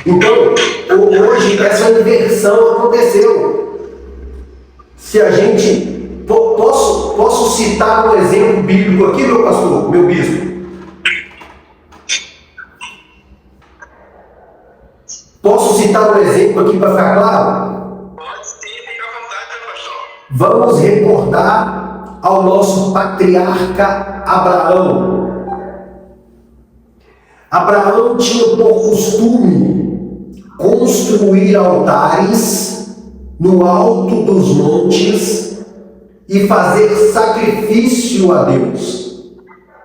Então, hoje essa inversão aconteceu. Se a gente... Posso citar um exemplo bíblico aqui, meu pastor, meu bispo? Posso citar um exemplo aqui para ficar claro? Pode sim, fica à vontade, pastor. Vamos recordar ao nosso patriarca Abraão. Abraão tinha por costume construir altares no alto dos montes e fazer sacrifício a Deus.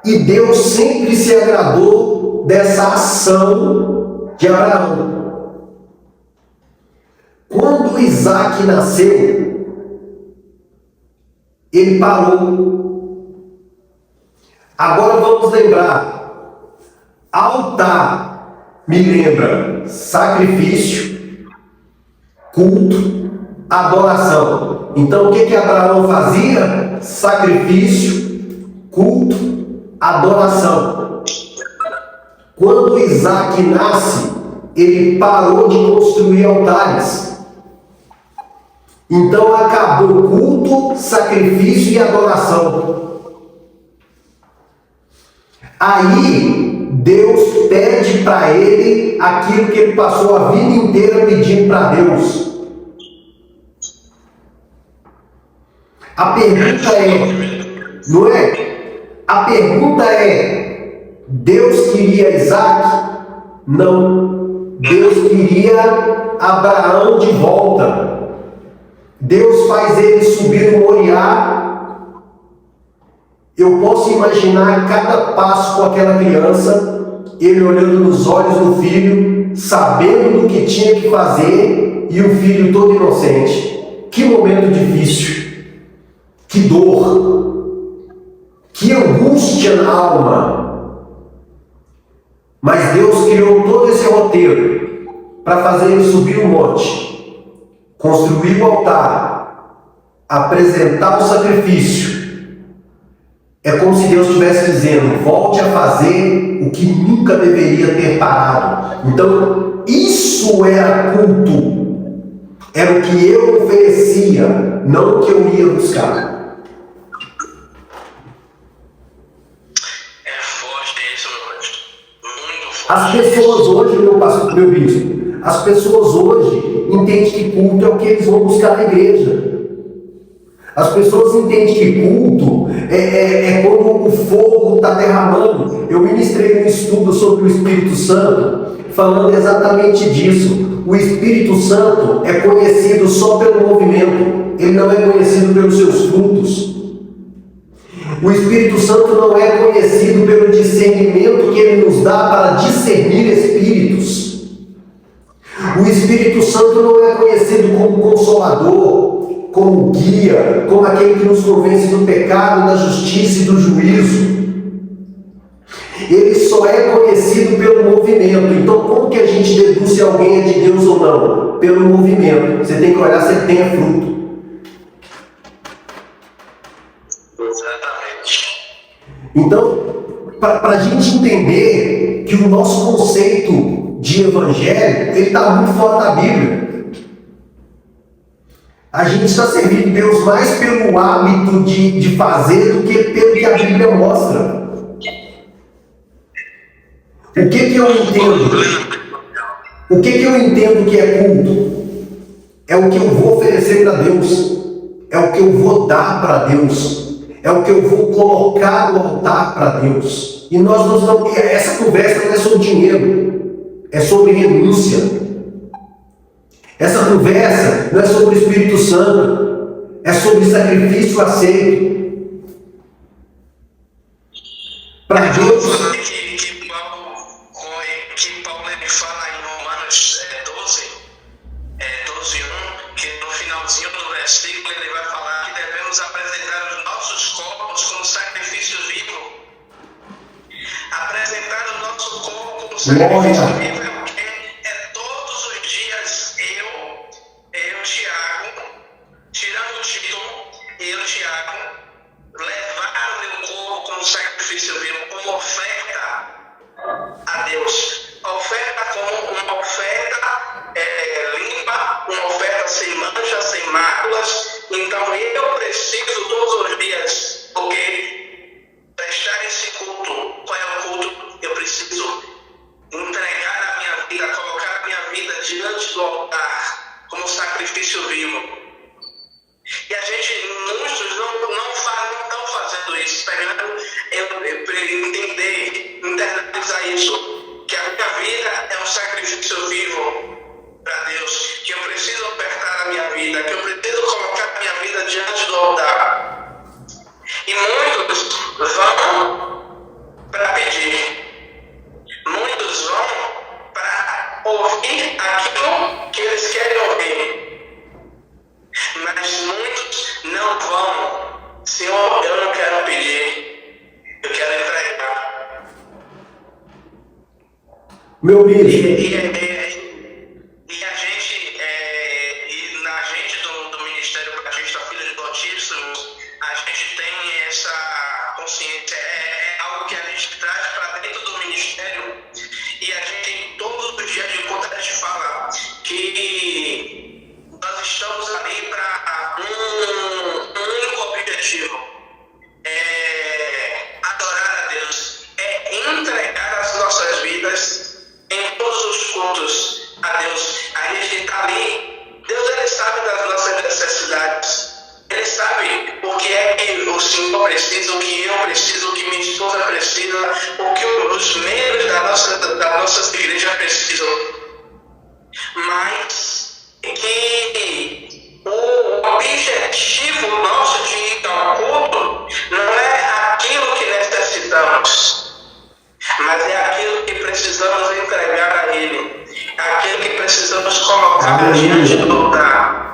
E Deus sempre se agradou dessa ação de Abraão. Quando Isaac nasceu, ele parou. Agora vamos lembrar, altar me lembra sacrifício, culto, adoração. Então o que Abraão fazia? Sacrifício, culto, adoração. Quando Isaac nasce, ele parou de construir altares. Então acabou culto, sacrifício e adoração. Aí Deus pede para ele aquilo que ele passou a vida inteira pedindo para Deus. A pergunta é, não é? A pergunta é, Deus queria Isaac? Não. Deus queria Abraão de volta. Deus faz ele subir no Moriá. Eu posso imaginar cada passo com aquela criança, ele olhando nos olhos do filho, sabendo do que tinha que fazer, e o filho todo inocente. Que momento difícil, que dor, que angústia na alma. Mas Deus criou todo esse roteiro para fazer ele subir o monte, construir o altar, apresentar o sacrifício. É como se Deus estivesse dizendo, volte a fazer o que nunca deveria ter parado. Então, isso era culto. Era o que eu oferecia, não o que eu ia buscar. É forte isso, meu pastor. Muito forte. As pessoas hoje, meu bispo, as pessoas hoje entendem que culto é o que eles vão buscar na igreja. As pessoas entendem que culto é quando o fogo está derramando. Eu ministrei um estudo sobre o Espírito Santo, falando exatamente disso. O Espírito Santo é conhecido só pelo movimento, ele não é conhecido pelos seus frutos. O Espírito Santo não é conhecido pelo discernimento que ele nos dá para discernir espíritos. O Espírito Santo não é conhecido como consolador, como guia, como aquele que nos convence do pecado, da justiça e do juízo. Ele só é conhecido pelo movimento. Então, como que a gente deduz se alguém é de Deus ou não? Pelo movimento. Você tem que olhar se ele tem fruto. Exatamente. Então, para a gente entender que o nosso conceito de evangelho, ele está muito fora da Bíblia. A gente está servindo Deus mais pelo hábito de fazer do que pelo que a Bíblia mostra. O que eu entendo? O que eu entendo que é culto? É o que eu vou oferecer para Deus. É o que eu vou dar para Deus. É o que eu vou colocar no altar para Deus. E nós não estamos... Essa conversa não é sobre dinheiro. É sobre renúncia. Essa conversa não é sobre o Espírito Santo, é sobre sacrifício aceito. Para Deus. Que Paulo ele fala em Romanos 12:1, que no finalzinho do versículo ele vai falar que devemos apresentar os nossos corpos como sacrifício vivo. Apresentar o nosso corpo como sacrifício vivo. Então eu preciso todos os dias, porque prestar esse culto, qual é o culto? Eu preciso entregar a minha vida, colocar a minha vida diante do altar, como sacrifício vivo. E a gente, muitos não estão fazendo isso, para entender, internalizar isso, que a minha vida é um sacrifício vivo para Deus, que eu preciso ofertar a minha vida, que eu preciso colocar a minha vida diante do altar. E muitos vão para pedir, muitos vão para ouvir aquilo que eles querem ouvir, mas muitos não vão. Senhor, eu não quero pedir, eu quero entregar. Meu bispo. E a gente, na gente do Ministério Batista Filhos de Batistas, a gente tem essa consciência, é algo que a gente traz para dentro do ministério, e a gente, todos os dias de conta, a gente fala que nós estamos ali para um único objetivo, adorar a Deus, o Senhor precisa, o que eu preciso, o que minha esposa precisa, o que os membros das nossas igrejas precisam. Mas que o objetivo nosso de ir ao culto não é aquilo que necessitamos, mas é aquilo que precisamos entregar a Ele, aquilo que precisamos colocar diante do altar.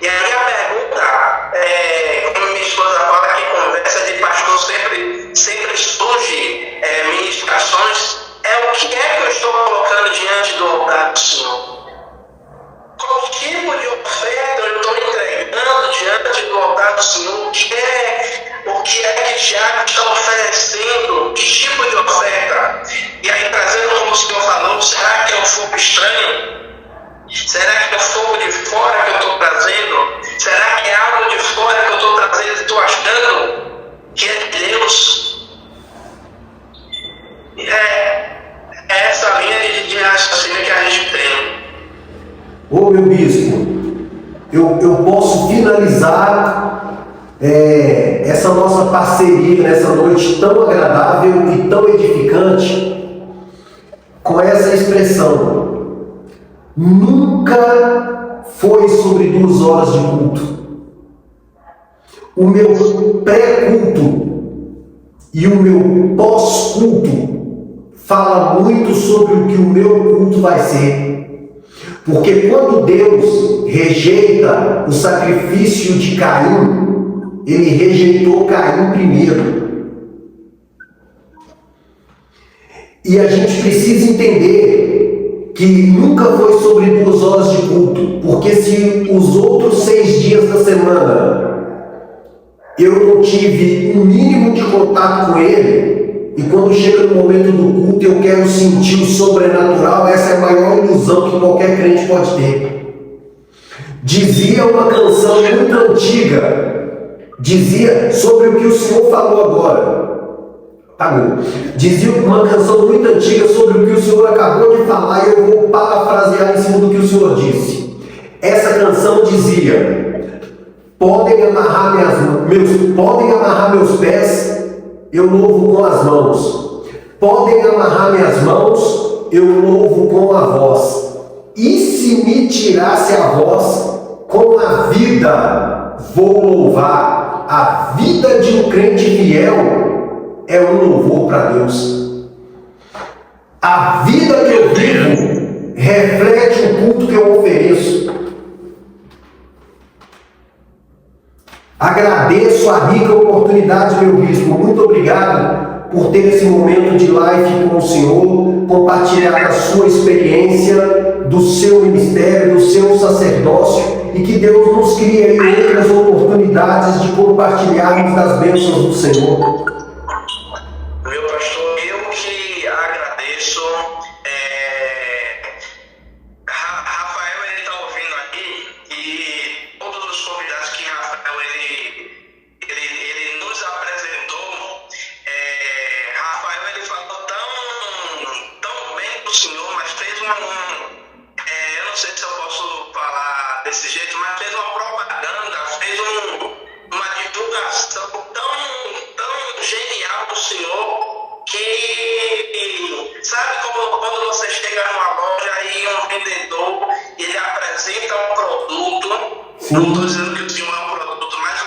E aí a pergunta, como minha esposa fala, que conversa de pastor sempre surge ministrações, é o que é que eu estou colocando diante do altar do Senhor? Qual tipo de oferta eu estou entregando diante do altar do Senhor? O que é que Tiago está oferecendo? Que tipo de oferta? E aí, trazendo como o Senhor falou, será que é um fogo estranho? Será que é fogo de fora que eu estou trazendo? Será que é algo de fora que eu estou trazendo e estou achando que é de Deus? É essa linha de raciocínio que a gente tem. Ô meu bispo, eu posso finalizar essa nossa parceria nessa noite tão agradável e tão edificante com essa expressão: nunca foi sobre 2 horas de culto. O meu pré-culto e o meu pós-culto fala muito sobre o que o meu culto vai ser. Porque quando Deus rejeita o sacrifício de Caim, Ele rejeitou Caim primeiro. E a gente precisa entender que nunca foi sobre 2 horas de culto, porque se os outros 6 dias da semana eu não tive um mínimo de contato com Ele, e quando chega no momento do culto eu quero sentir o sobrenatural, essa é a maior ilusão que qualquer crente pode ter. Dizia uma canção muito antiga, dizia sobre o que o Senhor falou agora. Dizia uma canção muito antiga sobre o que o Senhor acabou de falar, e eu vou parafrasear em cima do que o Senhor disse. Essa canção dizia: podem amarrar meus pés, eu louvo com as mãos. Podem amarrar minhas mãos, eu louvo com a voz. E se me tirasse a voz, com a vida vou louvar. A vida de um crente fiel é um louvor para Deus. A vida que eu vivo reflete o culto que eu ofereço. Agradeço a rica oportunidade, meu bispo. Muito obrigado por ter esse momento de live com o Senhor, compartilhar a sua experiência, do seu ministério, do seu sacerdócio, e que Deus nos crie aí outras oportunidades de compartilharmos das bênçãos do Senhor. Meu pastor, eu que agradeço. Rafael, ele está ouvindo aqui, e todos os convidados que Rafael ele nos apresentou. Rafael, ele falou tão bem do Senhor, mas fez eu não sei se eu posso falar desse jeito, mas fez uma propaganda, fez uma divulgação tão genial do Senhor, que sabe como quando você chega numa loja e um vendedor, ele apresenta um produto. Não estou dizendo que o Senhor é um produto, mas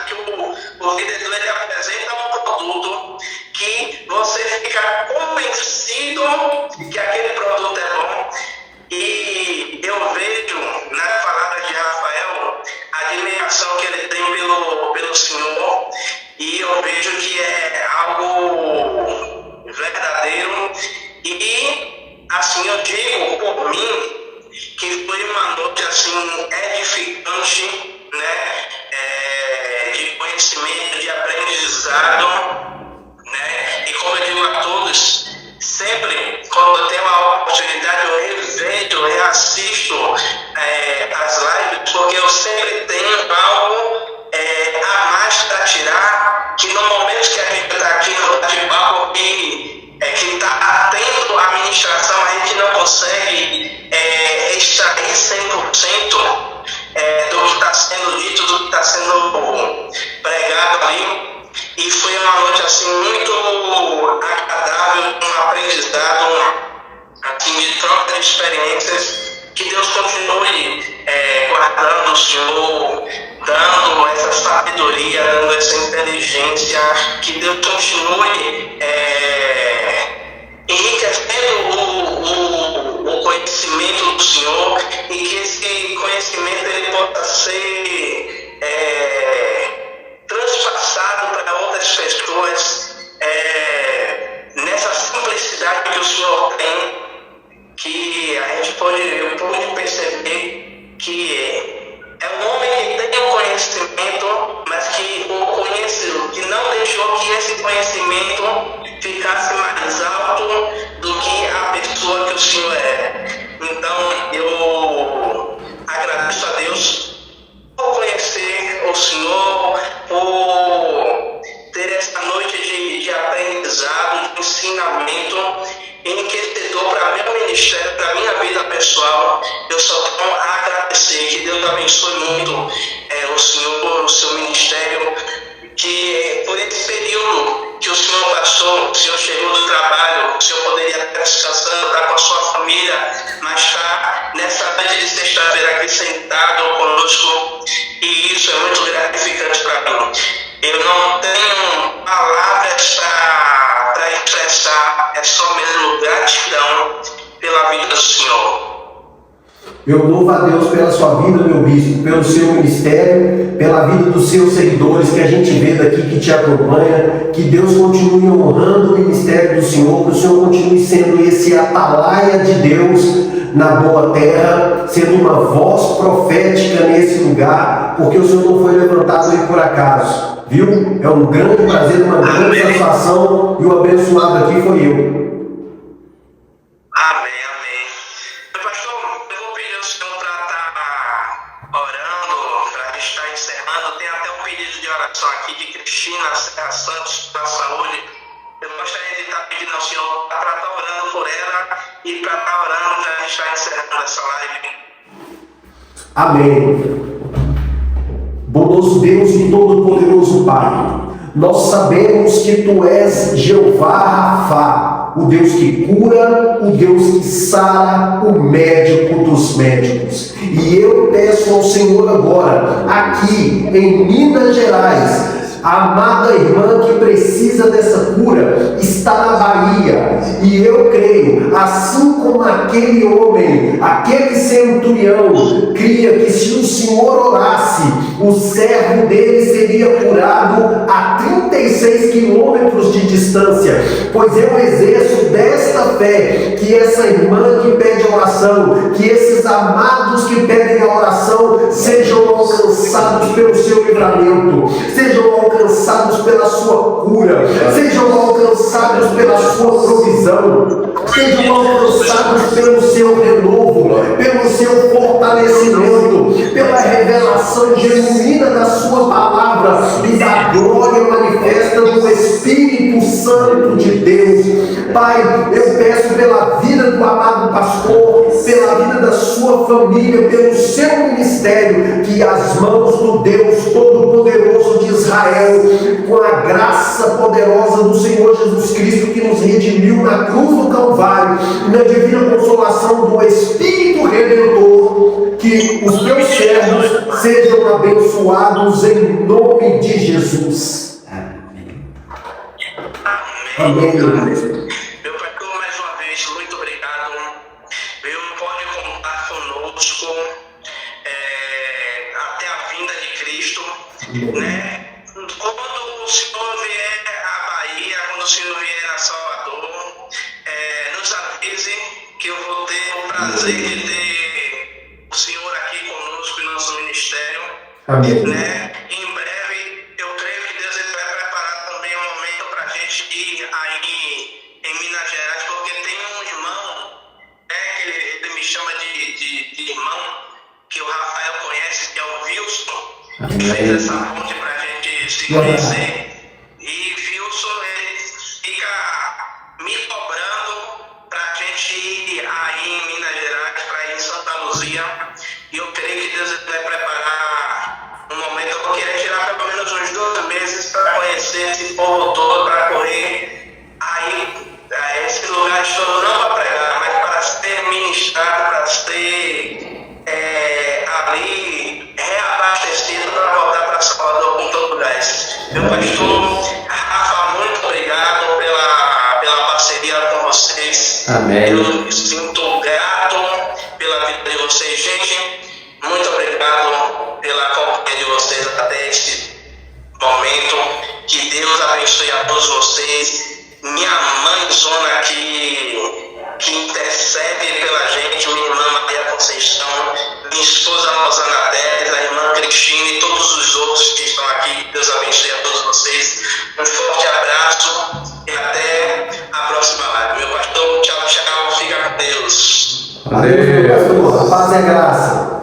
o vendedor, ele apresenta um produto que você fica convencido que aquele produto é bom. E eu vejo nas palavras de Rafael a admiração que ele tem pelo Senhor, e eu vejo que é algo verdadeiro. E assim, eu digo por mim que foi uma noite assim edificante, né? De conhecimento, de aprendizado, né? E como eu digo a todos, sempre quando eu tenho a oportunidade, eu revejo, eu reassisto as lives, porque eu sempre tenho algo a mais para tirar, que no momento que a gente está aqui no bate-papo, que está atento à ministração, a gente não consegue extrair 100% do que está sendo dito, do que está sendo pregado ali. E foi uma noite assim muito agradável, um aprendizado assim, de troca de experiências. Que Deus continue guardando o Senhor, dando essa sabedoria, dando essa inteligência. Que Deus continue enriquecendo o conhecimento do Senhor, e que esse conhecimento ele possa ser transpassado para outras pessoas, nessa simplicidade que o Senhor tem, que eu pude perceber que é um homem que tem um conhecimento, mas que não deixou que esse conhecimento ficasse mais alto do que a pessoa que o Senhor é. Então, eu agradeço a Deus por conhecer o Senhor, por ter essa noite de aprendizado, de ensinamento enriquecedor para meu ministério, para minha vida pessoal. Eu só tenho a agradecer. Que Deus abençoe muito o Senhor, o seu ministério, que por esse período que o Senhor passou, o Senhor chegou do trabalho, o Senhor poderia estar descansando, estar com a sua família, mas está nessa noite de sexta-feira aqui sentado conosco, e isso é muito gratificante para mim. Eu não tenho palavras para expressar, é só mesmo gratidão pela vida do Senhor. Eu louvo a Deus pela sua vida, meu bispo, pelo seu ministério, pela vida dos seus seguidores que a gente vê daqui, que te acompanha. Que Deus continue honrando o ministério do Senhor, que o Senhor continue sendo esse atalaia de Deus na boa terra, sendo uma voz profética nesse lugar, porque o Senhor não foi levantado aí por acaso, viu? É um grande prazer, uma grande satisfação, e o abençoado aqui foi eu. Amém, amém. Pastor, eu vou pedir ao Senhor para estar orando, para a gente estar encerrando. Tem até um pedido de oração aqui de Cristina Serra Santos, da saúde. Eu gostaria de estar pedindo ao Senhor para estar orando por ela e para estar orando para a gente estar encerrando essa live. Amém. Bondoso Deus e todo-poderoso Pai, nós sabemos que Tu és Jeová Rafá, o Deus que cura, o Deus que sara, o médico dos médicos. E eu peço ao Senhor agora, aqui em Minas Gerais, a amada irmã que precisa dessa cura está na Bahia, e eu creio, assim como aquele homem, aquele centurião, cria que se o Senhor orasse, o servo dele seria curado a 36 quilômetros de distância. Pois eu exerço desta fé que essa irmã que pede oração, que esses amados que pedem a oração sejam alcançados pelo seu livramento, sejam alcançados pela sua cura, sejam alcançados pela sua provisão, sejam alcançados pelo seu renovo, pelo seu fortalecimento, pela revelação genuína da sua palavra e da glória manifesta do Espírito Santo de Deus. Pai, eu peço pela vida do amado pastor, pela vida da sua família, pelo seu ministério, que as mãos do Deus Todo-Poderoso de Israel, com a graça poderosa do Senhor Jesus Cristo, que nos redimiu na cruz do Calvário, e na divina consolação do Espírito Redentor, que os teus servos sejam abençoados em nome de Jesus. Amém. Amém. Meu pastor, mais uma vez, muito obrigado. Eu pode contar conosco até a vinda de Cristo, né? Quando o Senhor vier à Bahia, quando o Senhor vier a Salvador, nos avise que eu vou ter o prazer de ter o Senhor aqui conosco em nosso ministério. Amém. Né? Em breve, eu creio que Deus ele vai preparar também um momento para a gente ir aí em Minas Gerais, porque tem um irmão, que ele me chama de irmão, que o Rafael conhece, que é o Wilson, que fez essa ponte para a gente se conhecer. E Wilson, ele fica me cobrando para a gente ir aí em Minas Gerais, para ir em Santa Luzia. E eu creio que Deus vai preparar um momento. Eu vou querer tirar pelo menos uns 12 meses para conhecer esse povo todo para correr aí a esse lugar de todo, não para pregar, mas para ser ministrado, para ser ali reabastecido para voltar para Salvador com todo o gás. Meu pastor Rafa, muito obrigado pela parceria com vocês. Amém. Eu me sinto grato pela vida de vocês, gente. Muito obrigado pela companhia de vocês até este momento. Que Deus abençoe a todos vocês. Minha mãezona que intercede pela gente, minha irmã Maria Conceição, minha esposa Rosana Teres, a irmã Cristina e todos os outros que estão aqui. Deus abençoe a todos vocês. Um forte abraço e até a próxima live. Meu pastor, tchau, tchau. Fica com Deus. Valeu, pastor. A paz e a graça.